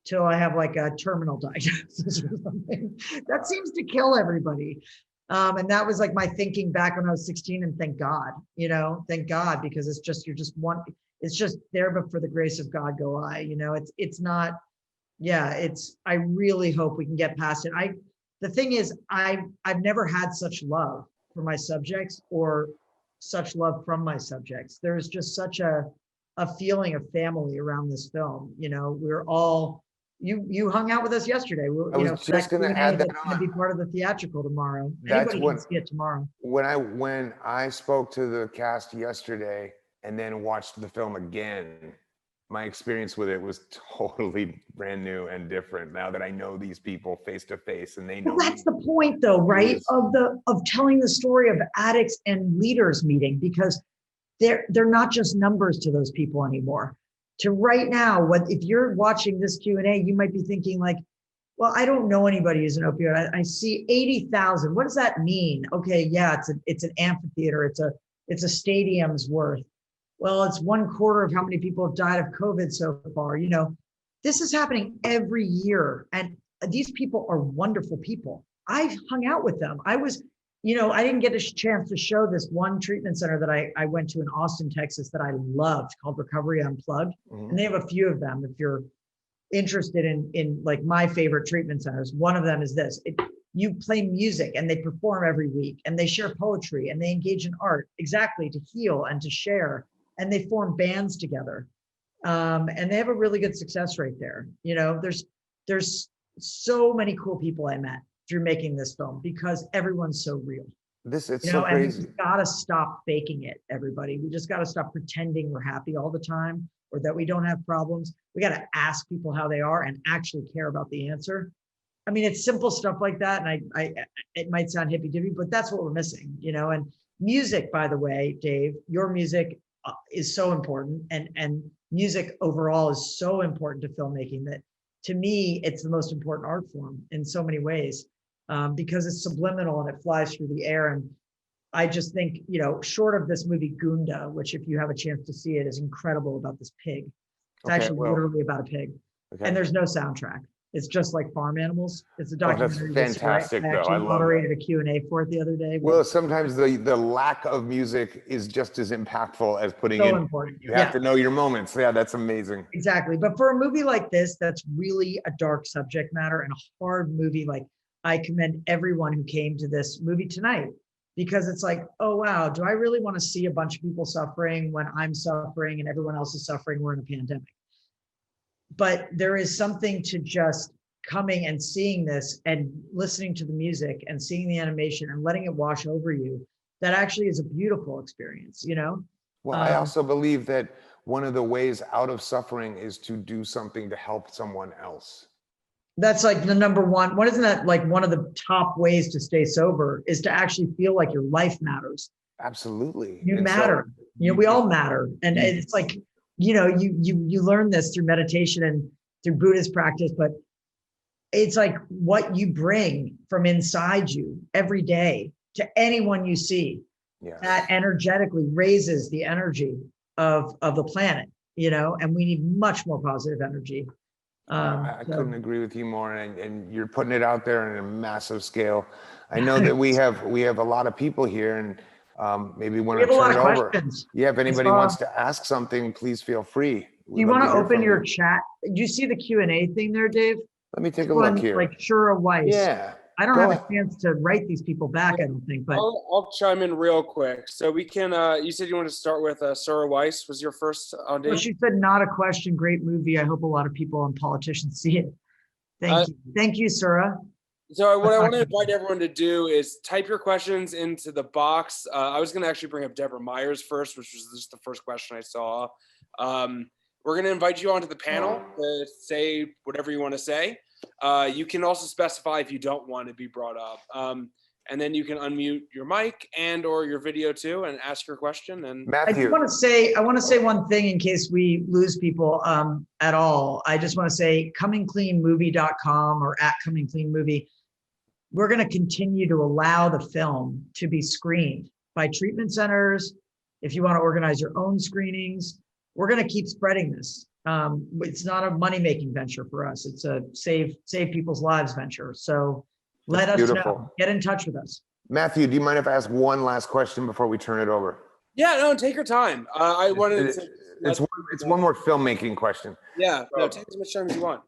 till I have like a terminal diagnosis or something. That seems to kill everybody. And that was like my thinking back when I was 16, and thank God, you know, thank God, because it's just, it's just there, but for the grace of God go I, you know, it's not, yeah, I really hope we can get past it. The thing is, I've never had such love for my subjects or such love from my subjects. There's just such a feeling of family around this film. You know, we're all, you hung out with us yesterday. I was just going to add that on. Going to be part of the theatrical tomorrow. That's Anybody can see it tomorrow. When I spoke to the cast yesterday and then watched the film again, my experience with it was totally brand new and different now that I know these people face to face and they know. Well, that's the point though, right? Of telling the story of addicts and leaders meeting, because they're not just numbers to those people anymore. To right now, if you're watching this Q&A, you might be thinking like, well, I don't know anybody who's an opioid. I see 80,000. What does that mean? Okay, yeah, it's an amphitheater. It's a stadium's worth. Well, it's 1/4 of how many people have died of COVID so far. You know, this is happening every year. And these people are wonderful people. I've hung out with them. I didn't get a chance to show this one treatment center that I went to in Austin, Texas, that I loved, called Recovery Unplugged. Mm-hmm. And they have a few of them. If you're interested in like my favorite treatment centers, one of them is this. You play music and they perform every week, and they share poetry and they engage in art, exactly, to heal and to share. And they form bands together. And they have a really good success rate there. You know, there's so many cool people I met through making this film, because everyone's so real. It's so crazy. And we gotta stop faking it, everybody. We just gotta stop pretending we're happy all the time, or that we don't have problems. We gotta ask people how they are and actually care about the answer. I mean, it's simple stuff like that. And it might sound hippy dippy, but that's what we're missing, you know. And music, by the way, Dave, your music is so important, and music overall is so important to filmmaking that, to me, it's the most important art form in so many ways, because it's subliminal and it flies through the air. And I just think, you know, short of this movie Gunda, which if you have a chance to see it, is incredible, about this pig. It's actually literally about a pig, and there's no soundtrack. It's just like farm animals. It's a documentary. That's fantastic, I though. actually I love moderated a Q&A for it the other day. Well, sometimes the lack of music is just as impactful as putting So in. important. You have to know your moments. Yeah, that's amazing. Exactly. But for a movie like this, that's really a dark subject matter and a hard movie. Like, I commend everyone who came to this movie tonight, because it's like, oh, wow, do I really want to see a bunch of people suffering when I'm suffering and everyone else is suffering? We're in a pandemic. But there is something to just coming and seeing this and listening to the music and seeing the animation and letting it wash over you. That actually is a beautiful experience, you know? Well, I also believe that one of the ways out of suffering is to do something to help someone else. That's like the number one. What isn't that like one of the top ways to stay sober, is to actually feel like your life matters. Absolutely. You matter. You know, we all matter. And it's like, you know, you learn this through meditation and through Buddhist practice, but it's like what you bring from inside you every day to anyone you see, that energetically raises the energy of the planet, you know, and we need much more positive energy. I couldn't agree with you more, and you're putting it out there on a massive scale. I know that we have a lot of people here, and maybe want to turn it over. Questions. Yeah, if anybody wants to ask something, please feel free. Do you want to open your chat? Do you see the Q&A thing there, Dave? Let me take a look here. Like Shura Weiss. Yeah. I don't have a chance to write these people back, I don't think, but I'll chime in real quick. So we can, you said you want to start with Shura Weiss was your first audition? Well, she said, not a question, great movie. I hope a lot of people and politicians see it. Thank you. Thank you, Shura. So what I want to invite everyone to do is type your questions into the box. I was going to actually bring up Deborah Myers first, which was just the first question I saw. We're going to invite you onto the panel to say whatever you want to say. You can also specify if you don't want to be brought up. And then you can unmute your mic and or your video too and ask your question. And Matthew. I want to say one thing in case we lose people at all. I just want to say comingcleanmovie.com or @comingcleanmovie. We're going to continue to allow the film to be screened by treatment centers. If you want to organize your own screenings, we're going to keep spreading this. It's not a money-making venture for us. It's a save people's lives venture. So let us know. Get in touch with us. Matthew, do you mind if I ask one last question before we turn it over? Yeah, no, take your time. I wanted to. It's one more filmmaking question. Yeah, no, take as much time as you want.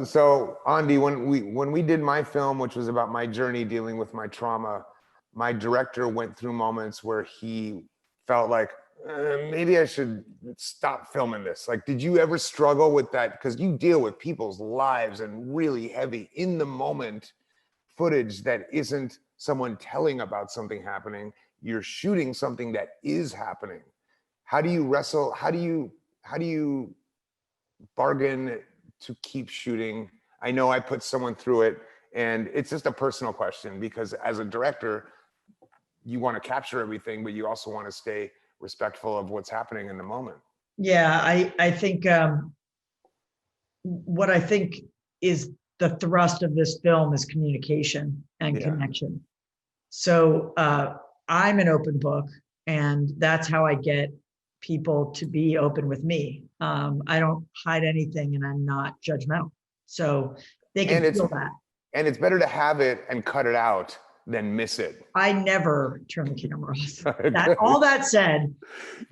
So Ondi, when we did my film, which was about my journey dealing with my trauma, my director went through moments where he felt like, maybe I should stop filming this. Like, did you ever struggle with that? Because you deal with people's lives and really heavy in the moment footage that isn't someone telling about something happening. You're shooting something that is happening. How do you wrestle? How do you bargain to keep shooting? I know I put someone through it, and it's just a personal question, because as a director, you want to capture everything, but you also want to stay respectful of what's happening in the moment. Yeah, I think what I think is the thrust of this film is communication and connection. So I'm an open book, and that's how I get people to be open with me. I don't hide anything, and I'm not judgmental. So they can feel that. And it's better to have it and cut it out than miss it. I never turn the camera off. All that said,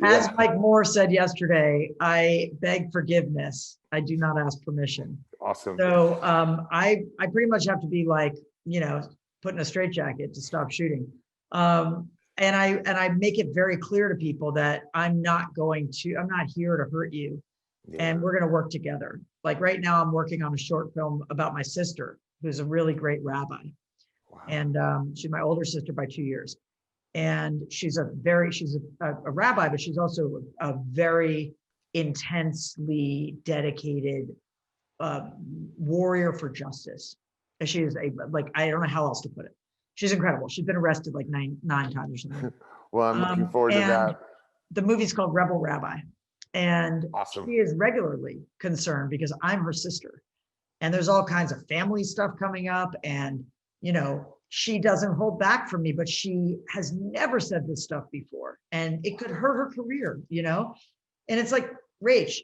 as Mike Moore said yesterday, I beg forgiveness. I do not ask permission. Awesome. So I pretty much have to be like, you know, put in a straitjacket to stop shooting. And I make it very clear to people that I'm not here to hurt you. And we're going to work together. Like right now, I'm working on a short film about my sister, who's a really great rabbi. Wow. And she's my older sister by 2 years. And she's a rabbi, but she's also a very intensely dedicated warrior for justice. She is like, I don't know how else to put it. She's incredible. She's been arrested like nine times or something. Well, I'm looking forward to and that. The movie's called Rebel Rabbi. And Awesome. she is regularly concerned because I'm her sister. And there's all kinds of family stuff coming up. And, you know, she doesn't hold back from me, but she has never said this stuff before. And it could hurt her career, you know? And it's like, Rach,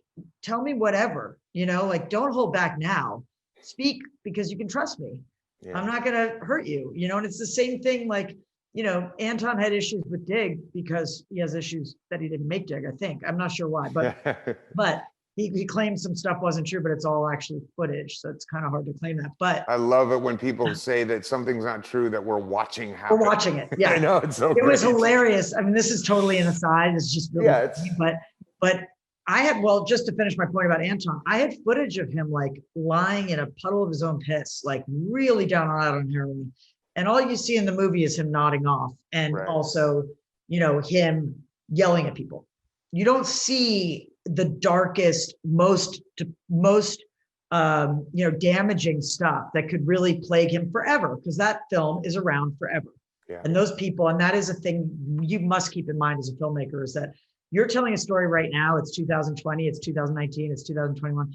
tell me whatever, you know, like, don't hold back now. Speak, because you can trust me. Yeah. I'm not going to hurt you, you know? And it's the same thing, like, you know, Anton had issues with Dig because he has issues that he didn't make Dig, I think. I'm not sure why, but he claimed some stuff wasn't true, but it's all actually footage. So it's kind of hard to claim that. But I love it when people say that something's not true that we're watching happen. we're watching it. Yeah. I know, it's so It was great. hilarious. I mean, this is totally an aside. It's just really funny, but I had, well, just to finish my point about Anton, I had footage of him like lying in a puddle of his own piss, like really down and out on heroin. And all you see in the movie is him nodding off, and also, you know, him yelling at people. You don't see the darkest, most damaging stuff that could really plague him forever, because that film is around forever. Yeah. And those people, and that is a thing you must keep in mind as a filmmaker, is that you're telling a story right now. It's 2020, it's 2019, it's 2021.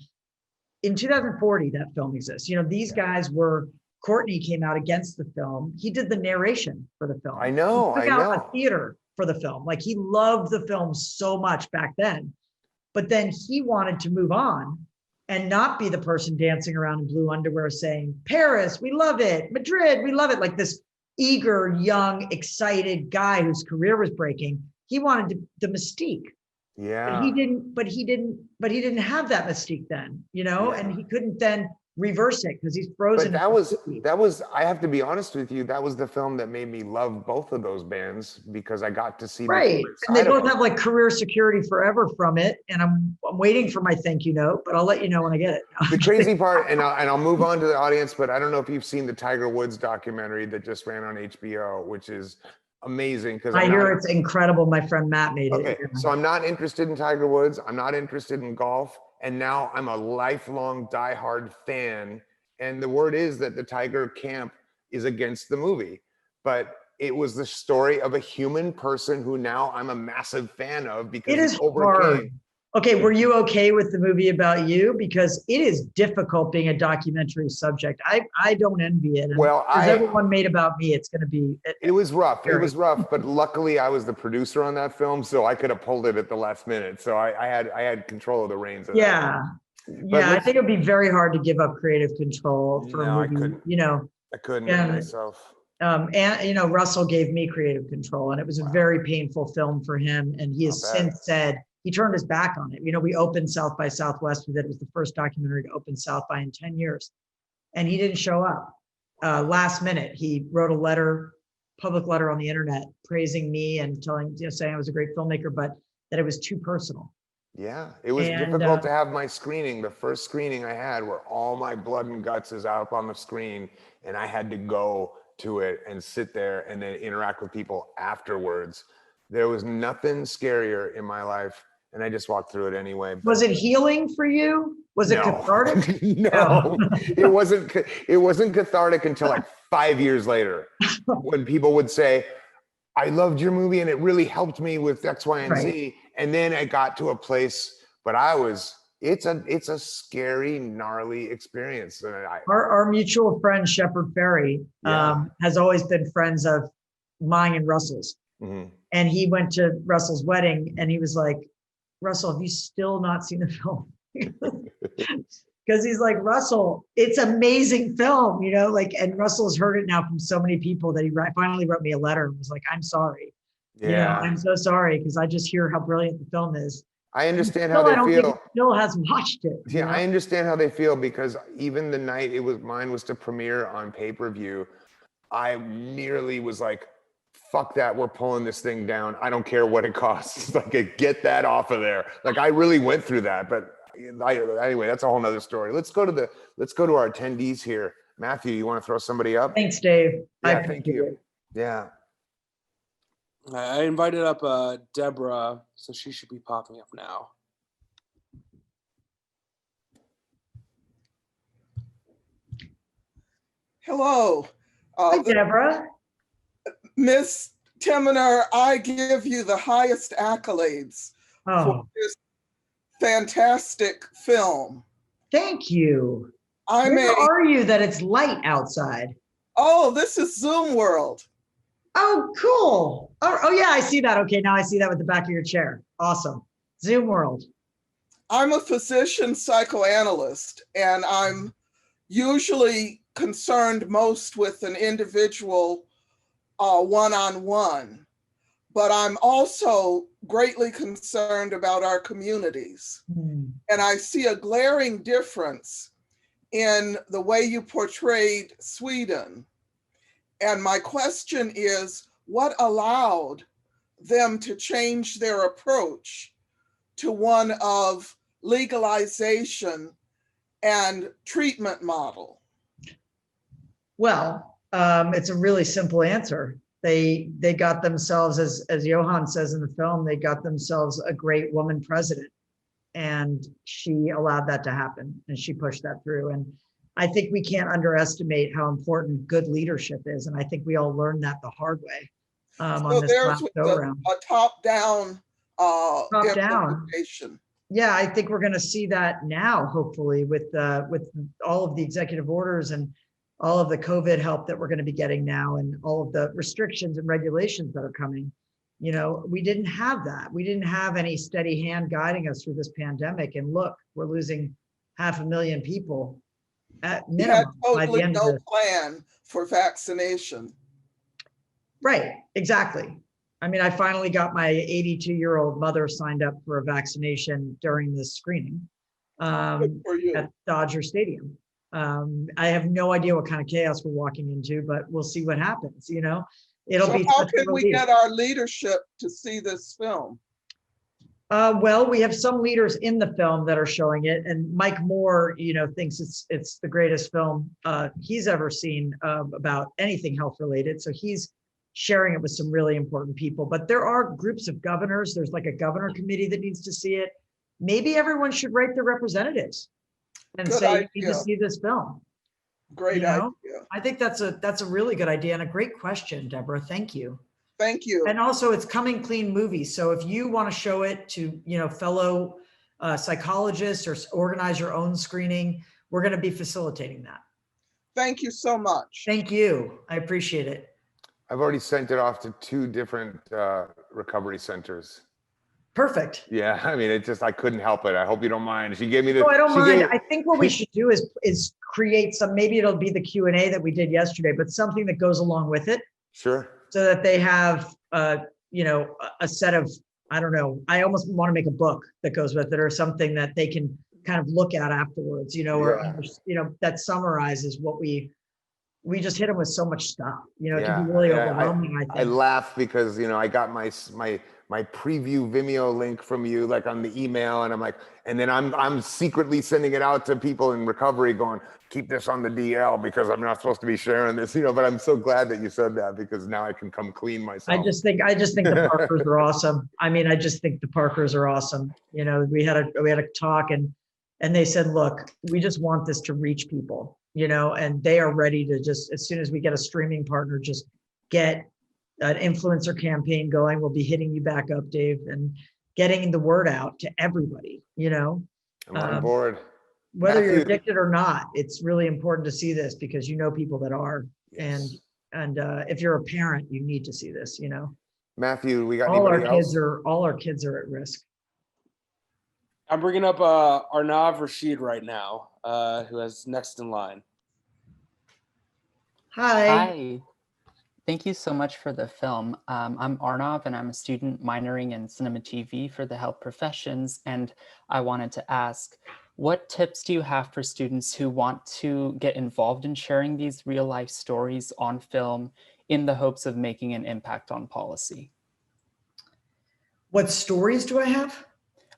In 2040, that film exists. You know, these guys were. Courtney came out against the film. He did the narration for the film. I know. He took out a theater for the film. Like, he loved the film so much back then, but then he wanted to move on and not be the person dancing around in blue underwear saying, Paris, we love it. Madrid, we love it. Like this eager, young, excited guy whose career was breaking. He wanted the mystique. Yeah. But he didn't have that mystique then, you know, and he couldn't then reverse it because he's frozen. But that was, I have to be honest with you, that was the film that made me love both of those bands, because I got to see and they both have like career security forever from it. And I'm waiting for my thank you note, but I'll let you know when I get it. The crazy part, and I'll move on to the audience, but I don't know if you've seen the Tiger Woods documentary that just ran on HBO, which is amazing. Because I hear it's incredible. My friend Matt made it. Okay, so I'm not interested in Tiger Woods. I'm not interested in golf. And now I'm a lifelong diehard fan. And the word is that the Tiger camp is against the movie. But it was the story of a human person who now I'm a massive fan of, because it is hard. Okay, were you okay with the movie about you? Because it is difficult being a documentary subject. I don't envy it. Well, everyone made about me, it's going to be. It was rough. It was rough, but luckily I was the producer on that film, so I could have pulled it at the last minute. So I had control of the reins. Yeah, I think it'd be very hard to give up creative control for a movie. I couldn't. You know, I couldn't myself. And you know, Russell gave me creative control, and it was a very painful film for him. And he has since said. He turned his back on it. You know, we opened South by Southwest with it. It was the first documentary to open South by in 10 years. And he didn't show up. Last minute, he wrote a public letter on the internet, praising me and saying I was a great filmmaker, but that it was too personal. Yeah, it was difficult to have my screening. The first screening I had where all my blood and guts is out on the screen, and I had to go to it and sit there and then interact with people afterwards. There was nothing scarier in my life, and I just walked through it anyway. Was it healing for you? Was it cathartic? No, it wasn't. It wasn't cathartic until like 5 years later, when people would say, "I loved your movie, and it really helped me with X, Y, and Z." And then I got to a place, but it's a scary, gnarly experience. Our mutual friend Shepard Ferry has always been friends of mine and Russell's. Mm-hmm. And he went to Russell's wedding, and he was like, Russell, have you still not seen the film? Because he's like, Russell, it's amazing film, you know, like, and Russell's heard it now from so many people that he finally wrote me a letter and was like, I'm sorry. Yeah. You know, I'm so sorry, because I just hear how brilliant the film is. I understand how they feel. I don't think Bill has watched it. Yeah, you know? I understand how they feel, because even the night mine was to premiere on pay-per-view, I nearly was like, fuck that, we're pulling this thing down. I don't care what it costs. Like, get that off of there. Like, I really went through that, but anyway, that's a whole nother story. Let's go to our attendees here. Matthew, you want to throw somebody up? Thanks, Dave. Yeah, thank you. Yeah. I invited up Deborah, so she should be popping up now. Hello. Hi, Deborah. Miss Timoner, I give you the highest accolades for Oh, this fantastic film. thank you. I'm Where a, are you that it's light outside? oh, this is Zoom World. Oh, cool. Oh, yeah, I see that. Okay, now I see that with the back of your chair. Awesome. Zoom world. I'm a physician psychoanalyst, and I'm usually concerned most with an individual one-on-one, but I'm also greatly concerned about our communities. And I see a glaring difference in the way you portrayed Sweden. And my question is, what allowed them to change their approach to one of legalization and treatment model? Well, it's a really simple answer. They got themselves, as Johan says in the film, they got themselves a great woman president, and she allowed that to happen, and she pushed that through. And I think we can't underestimate how important good leadership is, and I think we all learned that the hard way on So this there's last go around. a top-down Top-down. implementation. Yeah, I think we're going to see that now, hopefully, with all of the executive orders and all of the COVID help that we're going to be getting now, and all of the restrictions and regulations that are coming. You know, we didn't have that. We didn't have any steady hand guiding us through this pandemic. And look, we're losing 500,000 people at We had minimum by the totally end of no this. plan for vaccination. Right, exactly. I mean, I finally got my 82-year-old mother signed up for a vaccination during this screening Good for you. at Dodger Stadium. I have no idea what kind of chaos we're walking into, but we'll see what happens. You know, it'll So be how such a can we relief. get our leadership to see this film? Well, we have some leaders in the film that are showing it, and Mike Moore, you know, thinks it's the greatest film he's ever seen about anything health related. So he's sharing it with some really important people. But there are groups of governors. There's like a governor committee that needs to see it. Maybe everyone should write their representatives and Good say, you need to idea. see this film. Great You know? idea. I think that's a really good idea and a great question, Deborah. Thank you. Thank you. And also, it's Coming Clean movie. So if you want to show it to, you know, fellow psychologists or organize your own screening, we're going to be facilitating that. Thank you so much. Thank you. I appreciate it. I've already sent it off to 2 different recovery centers. Perfect. Yeah, I mean, I couldn't help it. I hope you don't mind. She gave me the. No, I don't she mind. gave- I think what we should do is create some, maybe it'll be the Q&A that we did yesterday, but something that goes along with it. Sure. So that they have, you know, a set of, I don't know, I almost want to make a book that goes with it, or something that they can kind of look at afterwards, you know, or, you know, that summarizes what we just hit them with so much stuff, you know, it can be really overwhelming, I I think. laugh because, you know, I got my preview Vimeo link from you, like on the email, and I'm like, and then I'm secretly sending it out to people in recovery going, keep this on the DL because I'm not supposed to be sharing this, you know, but I'm so glad that you said that because now I can come clean myself. I just think the Parkers are awesome. I mean, I just think the Parkers are awesome. You know, we had a talk and they said, look, we just want this to reach people, you know, and they are ready to just, as soon as we get a streaming partner, just get an influencer campaign going. We'll be hitting you back up, Dave, and getting the word out to everybody, you know. I'm on board. Whether you're Matthew. addicted or not, it's really important to see this because you know people that are. Yes. And if you're a parent, you need to see this, you know. Matthew, we got All anybody else? all our kids are at risk. I'm bringing up Arnav Rashid right now, who is next in line. Hi. Hi. Thank you so much for the film. I'm Arnav and I'm a student minoring in cinema TV for the health professions. And I wanted to ask, what tips do you have for students who want to get involved in sharing these real life stories on film in the hopes of making an impact on policy? What stories do I have?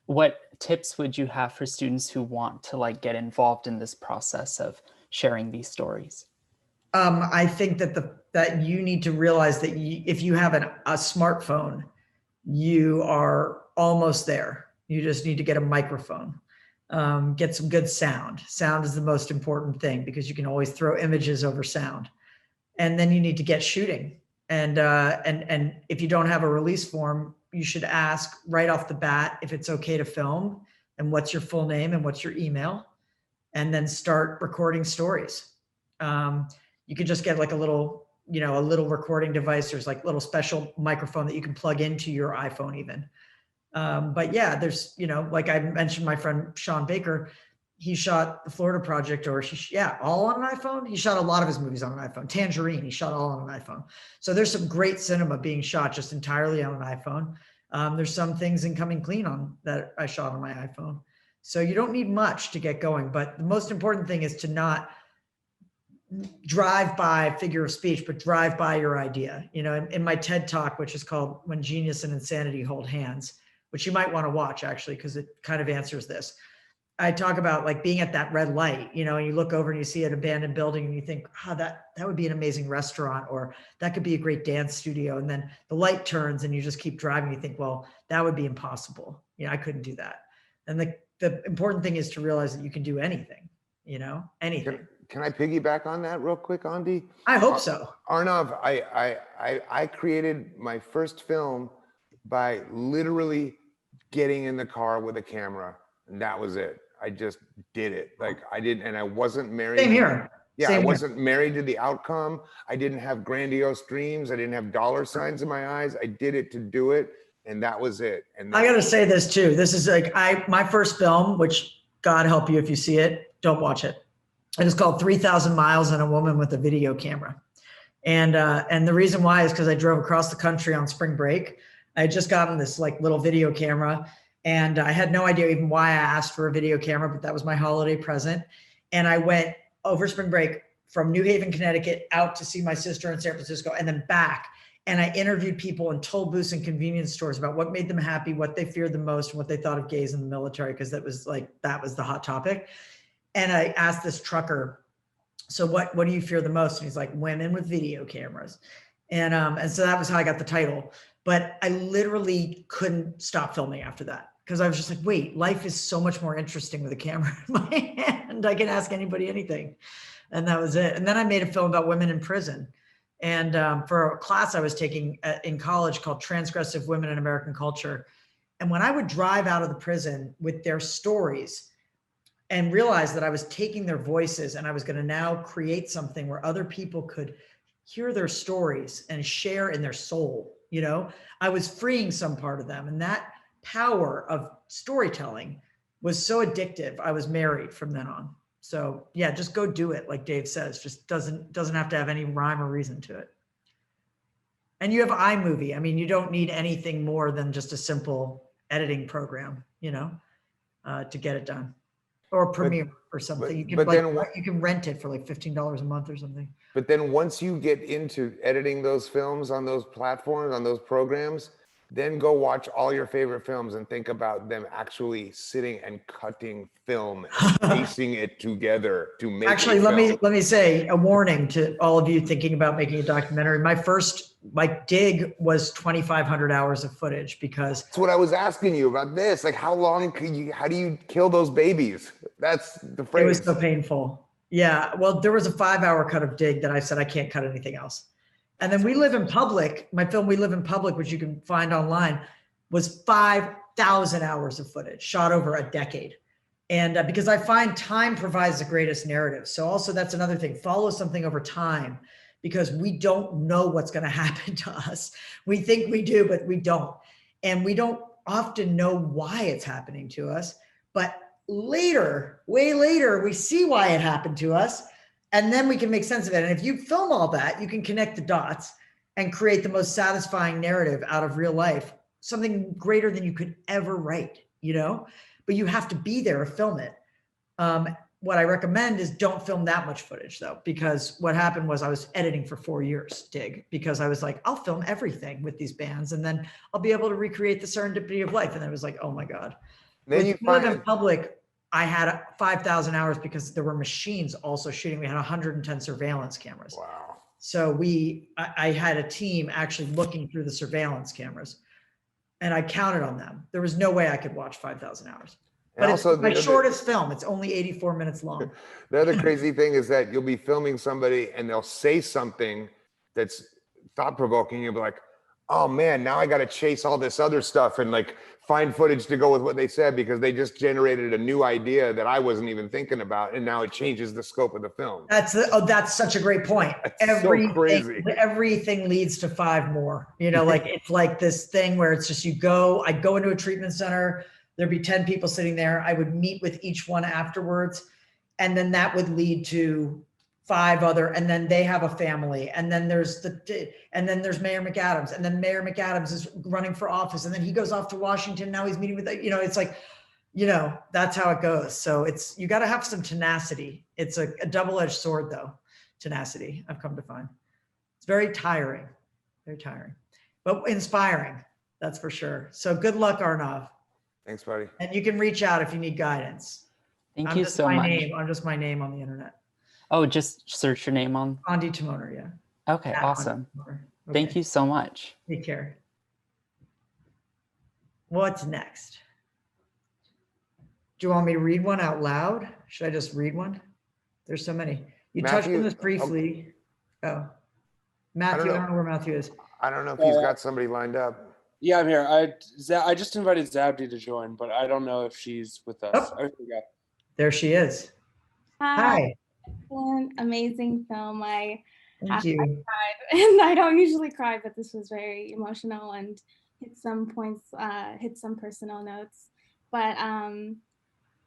What tips would you have for students who want to like get involved in this process of sharing these stories? I think that you need to realize that if you have a smartphone, you are almost there. You just need to get a microphone. Get some good sound. Sound is the most important thing because you can always throw images over sound. And then you need to get shooting. And if you don't have a release form, you should ask right off the bat if it's okay to film and what's your full name and what's your email, and then start recording stories. You could just get like a little recording device. There's like little special microphone that you can plug into your iPhone even. But yeah, there's, like I mentioned, my friend Sean Baker, he shot the Florida Project, all on an iPhone. He shot a lot of his movies on an iPhone. Tangerine, he shot all on an iPhone. So there's some great cinema being shot just entirely on an iPhone. There's some things in Coming Clean on that I shot on my iPhone. So you don't need much to get going, but the most important thing is to not drive by figure of speech, but drive by your idea. In my TED Talk, which is called When Genius and Insanity Hold Hands, which you might want to watch actually, because it kind of answers this. I talk about like being at that red light, and you look over and you see an abandoned building and you think, that would be an amazing restaurant, or that could be a great dance studio. And then the light turns and you just keep driving. You think, well, that would be impossible. I couldn't do that. And the important thing is to realize that you can do anything, anything. Can I piggyback on that real quick, Ondi? I hope so. Arnav, I created my first film by literally getting in the car with a camera, and that was it. I just did it. And I wasn't married. Same here. Yeah, Same I wasn't married to the outcome. I didn't have grandiose dreams. I didn't have dollar signs in my eyes. I did it to do it, and that was it. And I got to say this too. This is my first film, which God help you if you see it, don't watch it. It is called 3,000 Miles and a Woman with a Video Camera. And the reason why is because I drove across the country on spring break. I had just gotten this little video camera, and I had no idea even why I asked for a video camera, but that was my holiday present. And I went over spring break from New Haven, Connecticut, out to see my sister in San Francisco, and then back. And I interviewed people in toll booths and convenience stores about what made them happy, what they feared the most, and what they thought of gays in the military, because that was the hot topic. And I asked this trucker, so what do you fear the most? And he's like, women with video cameras. And so that was how I got the title. But I literally couldn't stop filming after that, because I was just like, wait, life is so much more interesting with a camera in my hand. I can ask anybody anything. And that was it. And then I made a film about women in prison. And for a class I was taking in college called Transgressive Women in American Culture. And when I would drive out of the prison with their stories and realize that I was taking their voices and I was going to now create something where other people could hear their stories and share in their soul, I was freeing some part of them. And that power of storytelling was so addictive. I was married from then on. So yeah, just go do it. Like Dave says, just doesn't have to have any rhyme or reason to it. And you have iMovie. I mean, you don't need anything more than just a simple editing program, to get it done. Or Premiere or something. You can rent it for like $15 a month or something. But then once you get into editing those films on those platforms, on those programs, then go watch all your favorite films and think about them actually sitting and cutting film and piecing it together to make Actually, let me say a warning to all of you thinking about making a documentary. My first dig was 2,500 hours of footage, because that's what I was asking you about this. Like, how do you kill those babies? That's the phrase. It was so painful. Yeah. Well, there was a 5-hour cut of dig that I said I can't cut anything else. And then We Live in Public, my film We Live in Public, which you can find online, was 5,000 hours of footage shot over a decade. And because I find time provides the greatest narrative. So also that's another thing, follow something over time, because we don't know what's going to happen to us. We think we do, but we don't. And we don't often know why it's happening to us. But later, way later, we see why it happened to us. And then we can make sense of it. And if you film all that, you can connect the dots and create the most satisfying narrative out of real life, something greater than you could ever write, but you have to be there to film it. What I recommend is don't film that much footage though, because what happened was I was editing for 4 years, because I was like, I'll film everything with these bands and then I'll be able to recreate the serendipity of life. And I was like, oh my God. Then you Live in Public, I had 5,000 hours because there were machines also shooting. We had 110 surveillance cameras. Wow. So I had a team actually looking through the surveillance cameras, and I counted on them. There was no way I could watch 5,000 hours. But it's also, my shortest film. It's only 84 minutes long. the other crazy thing is that you'll be filming somebody and they'll say something that's thought-provoking. You'll be like, oh man, now I got to chase all this other stuff and like find footage to go with what they said because they just generated a new idea that I wasn't even thinking about, and now it changes the scope of the film. That's such a great point. That's so crazy. Everything leads to 5 more. You know, like it's like this thing where it's just I go into a treatment center, there'd be 10 people sitting there. I would meet with each one afterwards, and then that would lead to 5 other, and then they have a family, and then there's Mayor McAdams, and then Mayor McAdams is running for office, and then he goes off to Washington. Now he's meeting with, it's like, that's how it goes. So you got to have some tenacity. It's a double-edged sword though, tenacity, I've come to find. It's very tiring, but inspiring, that's for sure. So good luck, Arnav. Thanks, buddy. And you can reach out if you need guidance. Thank you so much. I'm just my name on the internet. Oh, just search your name on. Ondi Timoner, yeah. Okay, awesome. Okay. Thank you so much. Take care. What's next? Do you want me to read one out loud? Should I just read one? There's so many. You touched on this briefly. Oh, Matthew, I don't know where Matthew is. I don't know if he's got somebody lined up. Yeah, I'm here. I just invited Zabdi to join, but I don't know if she's with us. Oh. Oh, yeah. There she is. Hi. Excellent, amazing film. Thank you. I cried, and I don't usually cry, but this was very emotional and hit some points, hit some personal notes. But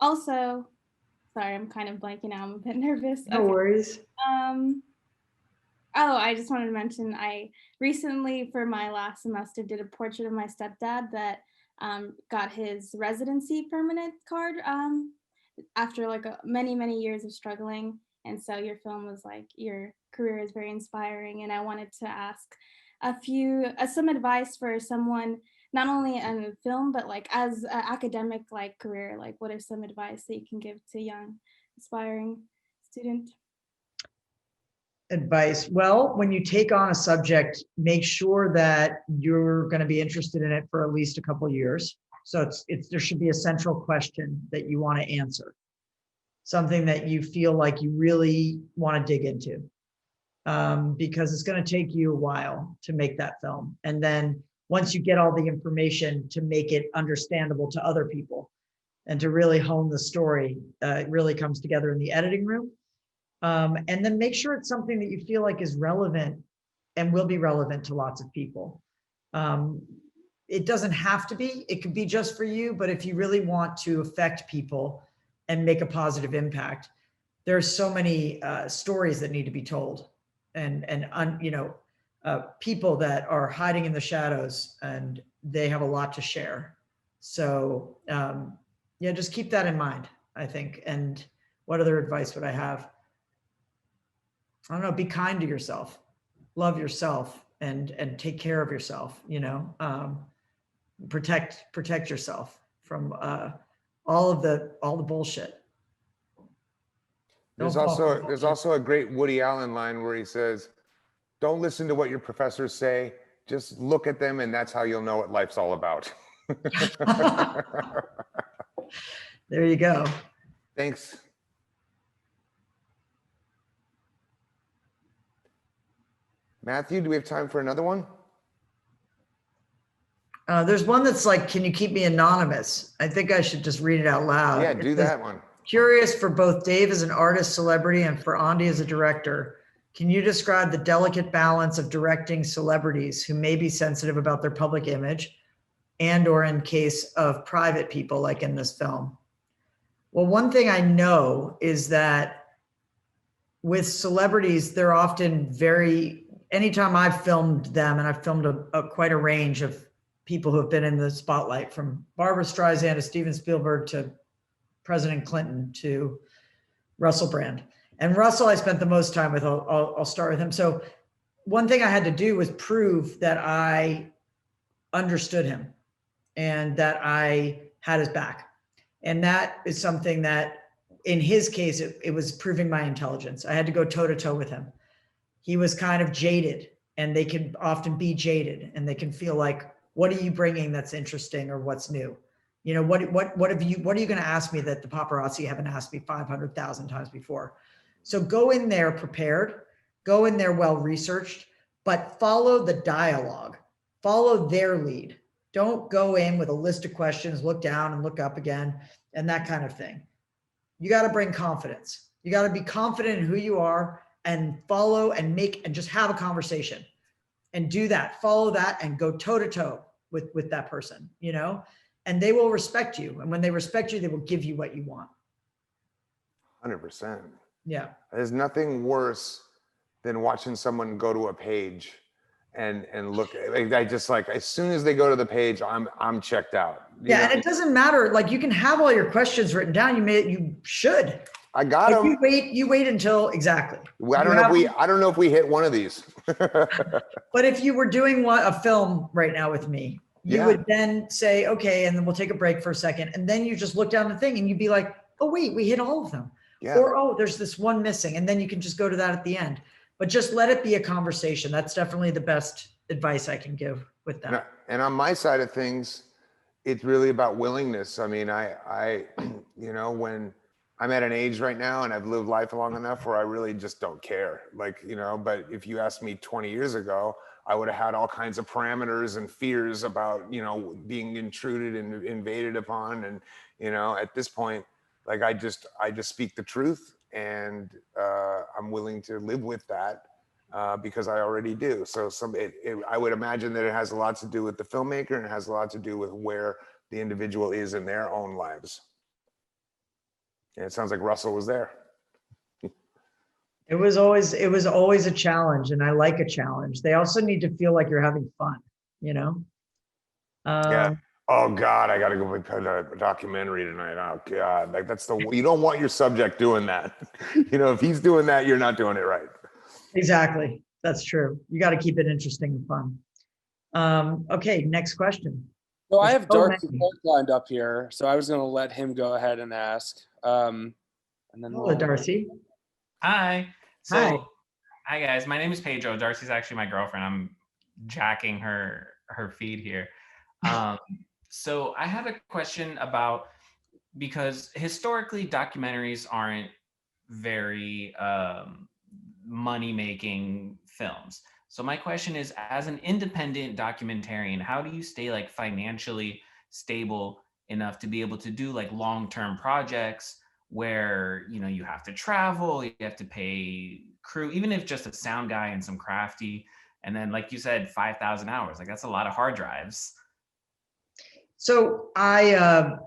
also, sorry, I'm kind of blanking out. I'm a bit nervous. No worries. Oh, I just wanted to mention I recently, for my last semester, did a portrait of my stepdad that got his residency permanent card after like many years of struggling. And so your film was like, your career is very inspiring. And I wanted to ask some advice for someone, not only in film, but like as an academic like career, like what are some advice that you can give to young aspiring student? Advice. Well, when you take on a subject, make sure that you're going to be interested in it for at least a couple of years. So there should be a central question that you want to answer. Something that you feel like you really want to dig into, because it's going to take you a while to make that film. And then once you get all the information, to make it understandable to other people and to really hone the story, it really comes together in the editing room. And then make sure it's something that you feel like is relevant and will be relevant to lots of people. It doesn't have to be, it could be just for you, but if you really want to affect people and make a positive impact, there's so many stories that need to be told, and people that are hiding in the shadows, and they have a lot to share. So yeah, just keep that in mind, I think. And what other advice would I have? I don't know, be kind to yourself, love yourself, and take care of yourself, protect yourself from all the bullshit. There's also a great Woody Allen line where he says, don't listen to what your professors say, just look at them, and that's how you'll know what life's all about. There you go. Thanks. Matthew, do we have time for another one? There's one that's like, can you keep me anonymous? I think I should just read it out loud. Yeah, do that one. Curious for both Dave as an artist celebrity and for Ondi as a director, can you describe the delicate balance of directing celebrities who may be sensitive about their public image, and or in case of private people like in this film? Well, one thing I know is that with celebrities, they're often anytime I've filmed them, and I've filmed quite a range of people who have been in the spotlight, from Barbra Streisand to Steven Spielberg to President Clinton to Russell Brand. And Russell, I spent the most time with. I'll start with him. So one thing I had to do was prove that I understood him and that I had his back. And that is something that, in his case, it was proving my intelligence. I had to go toe to toe with him. He was kind of jaded, and they can often be jaded, and they can feel like, what are you bringing that's interesting or what's new? You know, what are you going to ask me that the paparazzi haven't asked me 500,000 times before? So go in there prepared, go in there well-researched, but follow the dialogue, follow their lead. Don't go in with a list of questions, look down and look up again, and that kind of thing. You got to bring confidence. You got to be confident in who you are and follow and just have a conversation and do that, follow that and go toe to toe with that person, you know, and they will respect you. And when they respect you, they will give you what you want. 100%. Yeah. There's nothing worse than watching someone go to a page and look, I just like, as soon as they go to the page, I'm checked out. You know? And it doesn't matter. Like you can have all your questions written down. You should. I got them. You wait until exactly. I don't know if we hit one of these. But if you were doing a film right now with me, you would then say, okay, and then we'll take a break for a second. And then you just look down the thing and you'd be like, oh, wait, we hit all of them. Yeah. Or, oh, there's this one missing. And then you can just go to that at the end. But just let it be a conversation. That's definitely the best advice I can give with that. And on my side of things, it's really about willingness. I mean, I you know, when I'm at an age right now and I've lived life long enough where I really just don't care. Like, you know, but if you asked me 20 years ago, I would have had all kinds of parameters and fears about, you know, being intruded and invaded upon. And, you know, at this point, like I just speak the truth, and I'm willing to live with that because I already do. So I would imagine that it has a lot to do with the filmmaker, and it has a lot to do with where the individual is in their own lives. And it sounds like Russell was there. It was always a challenge, and I like a challenge. They also need to feel like you're having fun, you know? Yeah. Oh God, I gotta go put a documentary tonight. Oh God, like you don't want your subject doing that. You know, if he's doing that, you're not doing it right. Exactly. That's true. You got to keep it interesting and fun. Okay, next question. So I have Darcy lined up here, so I was going to let him go ahead and ask. And then hello, Darcy. Hi. Hi. Hi guys. My name is Pedro. Darcy's actually my girlfriend. I'm jacking her feed here. So I have a question about, because historically documentaries aren't very money-making films. So my question is, as an independent documentarian, how do you stay like financially stable enough to be able to do like long-term projects where, you know, you have to travel, you have to pay crew, even if just a sound guy and some crafty, and then like you said, 5,000 hours, like that's a lot of hard drives. So I've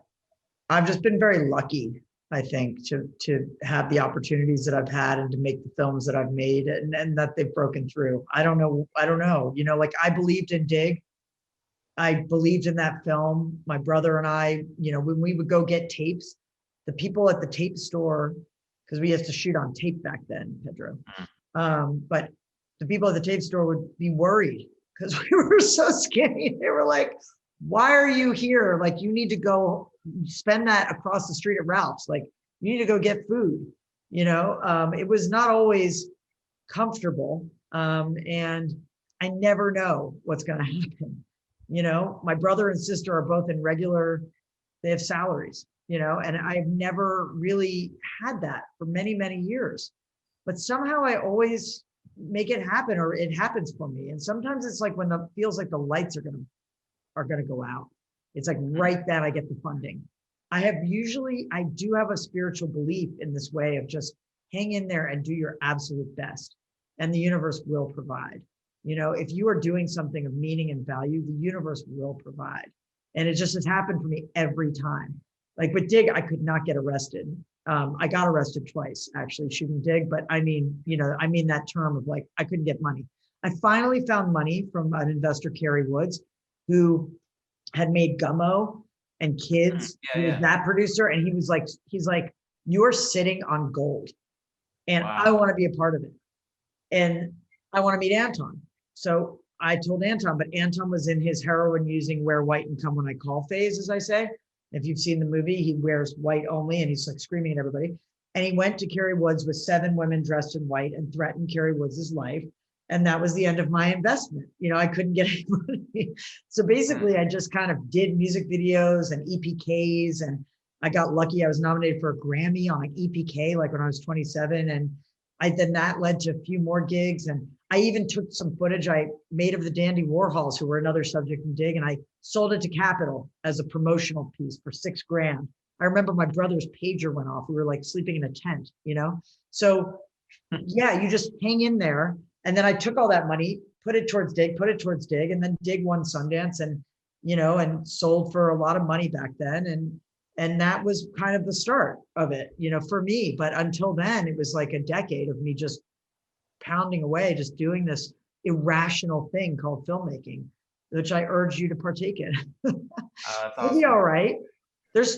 just been very lucky, I think, to have the opportunities that I've had and to make the films that I've made and that they've broken through. I don't know, you know, like I believed in Dig. I believed in that film. My brother and I, you know, when we would go get tapes, the people at the tape store, because we used to shoot on tape back then, Pedro. But the people at the tape store would be worried because we were so skinny. They were like, why are you here? Like, you need to go spend that across the street at Ralph's. Like, you need to go get food. You know, it was not always comfortable. And I never know what's going to happen. You know, my brother and sister are both in they have salaries, you know, and I've never really had that for many, many years. But somehow I always make it happen, or it happens for me. And sometimes it's like when it feels like the lights are going to go out. It's like right then I get the funding. I do have a spiritual belief in this way of just hang in there and do your absolute best, and the universe will provide. You know, if you are doing something of meaning and value, the universe will provide. And it just has happened for me every time. Like with Dig, I could not get arrested. I got arrested twice actually shooting Dig, but I mean, you know, I mean that term of like, I couldn't get money. I finally found money from an investor, Kerry Woods, who had made Gummo and Kids. He was that producer. And he's like, you're sitting on gold and I want to be a part of it. And I want to meet Anton. So I told Anton, but Anton was in his heroin using wear white and come when I call phase, as I say. If you've seen the movie, he wears white only and he's like screaming at everybody. And he went to Kerry Woods with 7 women dressed in white and threatened Kerry Woods' life. And that was the end of my investment. You know, I couldn't get any money. So basically I just kind of did music videos and EPKs, and I got lucky. I was nominated for a Grammy on an EPK, like when I was 27. And then that led to a few more gigs. And I even took some footage I made of the Dandy Warhols, who were another subject in Dig, and I sold it to Capitol as a promotional piece for $6,000. I remember my brother's pager went off. We were like sleeping in a tent, you know? So yeah, you just hang in there. And then I took all that money, put it towards Dig, and then Dig won Sundance, and, you know, and sold for a lot of money back then. And that was kind of the start of it, you know, for me. But until then, it was like a decade of me just pounding away, just doing this irrational thing called filmmaking, which I urge you to partake in. That's It'll awesome. be all right. There's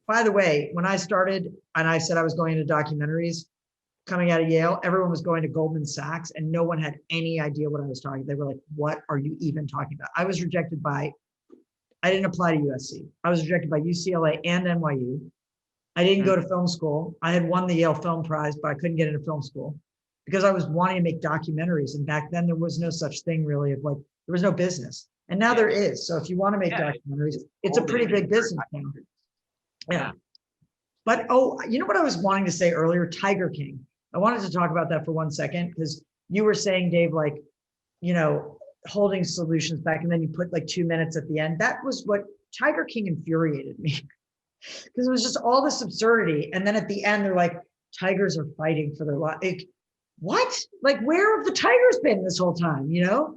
by the way, when I started and I said I was going into documentaries coming out of Yale, everyone was going to Goldman Sachs and no one had any idea what I was talking. They were like, what are you even talking about? I was rejected by, I didn't apply to USC. I was rejected by UCLA and NYU. I didn't go to film school. I had won the Yale Film Prize, but I couldn't get into film school because I was wanting to make documentaries. And back then there was no such thing really of like, there was no business. And now there is. So if you want to make documentaries, it's a pretty big business now. Yeah. But, oh, you know what I was wanting to say earlier? Tiger King. I wanted to talk about that for 1 second, because you were saying, Dave, like, you know, holding solutions back, and then you put like 2 minutes at the end. That was what Tiger King infuriated me, because it was just all this absurdity. And then at the end, they're like, tigers are fighting for their life. Like, what? Like, where have the tigers been this whole time? You know?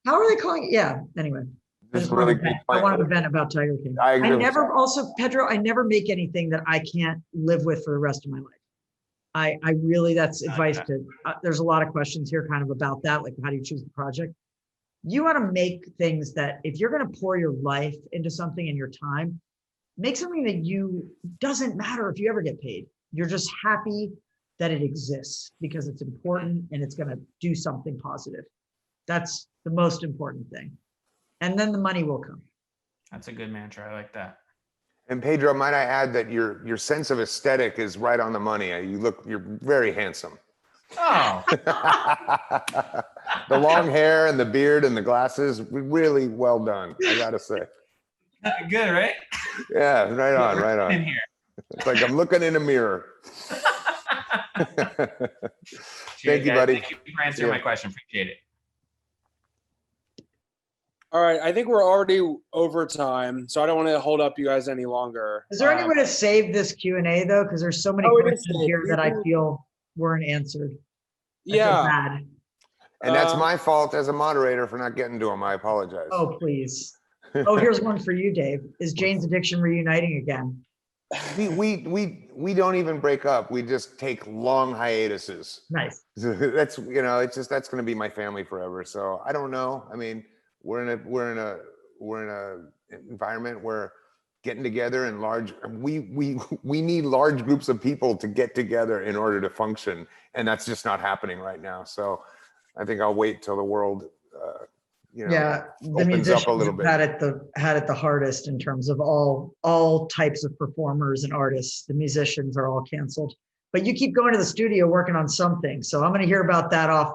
How are they calling it? Yeah. Anyway. This is really good. I wanted to vent about Tiger King. I agree with never, that. also, Pedro, I never make anything that I can't live with for the rest of my life. I really, that's advice to, there's a lot of questions here kind of about that. Like, how do you choose the project? You want to make things that if you're going to pour your life into something and your time, make something that doesn't matter if you ever get paid. You're just happy that it exists because it's important and it's going to do something positive. That's the most important thing. And then the money will come. That's a good mantra. I like that. And Pedro, might I add that your sense of aesthetic is right on the money. You're very handsome. Oh, The long hair and the beard and the glasses, really well done, I gotta say. good, right? Yeah, right on, right In on. here. It's like I'm looking in a mirror. Cheers, you, guys. buddy. Thank you for answering my question. Appreciate it. All right, I think we're already over time, so I don't want to hold up you guys any longer. Is there any way to save this Q&A though? Because there's so many Oh, it is questions saved. here that I feel weren't answered. I feel Yeah. bad. And that's my fault as a moderator for not getting to them. I apologize. Oh, please. Oh, here's one for you, Dave. Is Jane's Addiction reuniting again? We don't even break up. We just take long hiatuses. Nice. That's, you know, it's just, that's going to be my family forever. So I don't know. I mean, we're in a environment where getting together in large, we need large groups of people to get together in order to function. And that's just not happening right now. So I think I'll wait till the world, you know, Yeah, the opens musicians up a little bit. had it the hardest in terms of all types of performers and artists. The musicians are all canceled. But you keep going to the studio working on something. So I'm going to hear about that off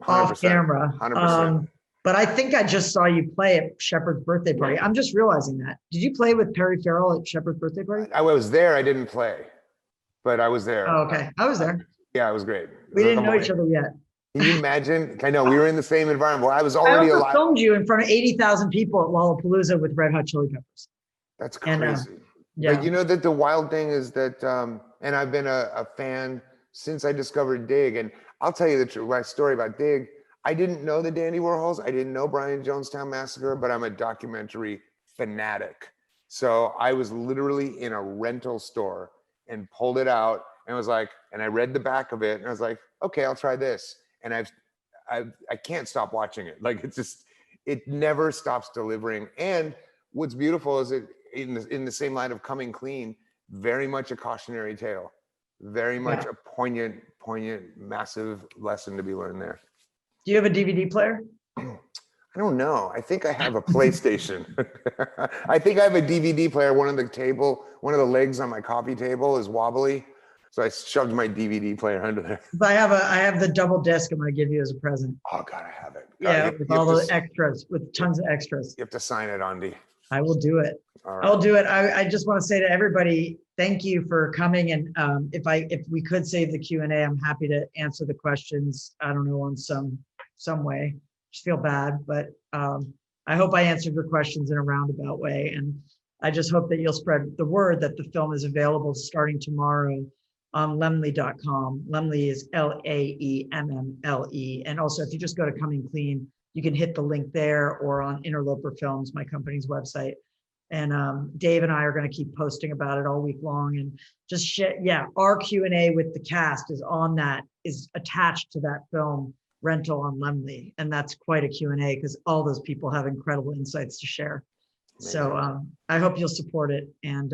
100%, camera. 100%. But I think I just saw you play at Shepard's birthday party. I'm just realizing that. Did you play with Perry Farrell at Shepard's birthday party? I was there. I didn't play, but I was there. Oh, okay. I was there. Yeah, it was great. We didn't know each other yet. Can you imagine? I know we were in the same environment. Well, I was I already also alive. filmed you in front of 80,000 people at Lollapalooza with Red Hot Chili Peppers. That's And, crazy. Yeah. But you know that the wild thing is that, and I've been a fan since I discovered Dig. And I'll tell you my story about Dig. I didn't know the Dandy Warhols. I didn't know Brian Jonestown Massacre, but I'm a documentary fanatic. So I was literally in a rental store and pulled it out and was like, and I read the back of it and I was like, okay, I'll try this. And I can't stop watching it. Like, it's just, it never stops delivering. And what's beautiful is it in the same line of Coming Clean, very much a cautionary tale, very much a poignant, massive lesson to be learned there. Do you have a DVD player? I don't know. I think I have a PlayStation. I think I have a DVD player. One of the legs on my coffee table is wobbly. So I shoved my DVD player under there. But I have the double disc I'm going to give you as a present. Oh, God, I have it. Yeah, You with have all to the s- extras, with tons of extras. You have to sign it, Ondi. I will do it. All right. I'll do it. I just want to say to everybody, thank you for coming. And if we could save the Q&A, I'm happy to answer the questions. I don't know, on some way. Just feel bad, but I hope I answered your questions in a roundabout way. And I just hope that you'll spread the word that the film is available starting tomorrow on lemle.com. Lemle is Laemmle. And also, if you just go to Coming Clean, you can hit the link there, or on Interloper Films, my company's website. And Dave and I are going to keep posting about it all week long. And just our Q&A with the cast is attached to that film rental on Lemle. And that's quite a Q&A, because all those people have incredible insights to share. So I hope you'll support it, and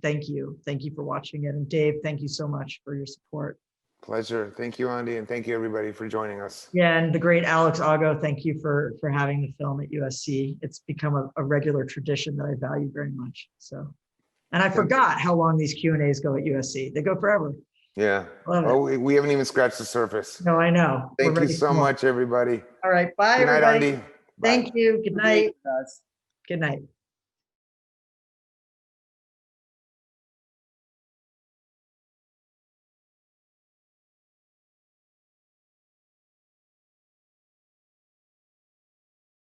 thank you for watching it. And Dave, thank you so much for your support. Pleasure. Thank you, Ondi, and thank you everybody for joining us. Yeah, and the great Alex Ago, thank you for having the film at USC. It's become a regular tradition that I value very much. So, and I forgot how long these Q&As go at USC. They go forever. Yeah. Love Oh, we haven't even scratched the surface. No, I know. Thank you so much, everybody. All right, bye, Good night, everybody. Ondi. Bye. Thank you. Good night. Good night.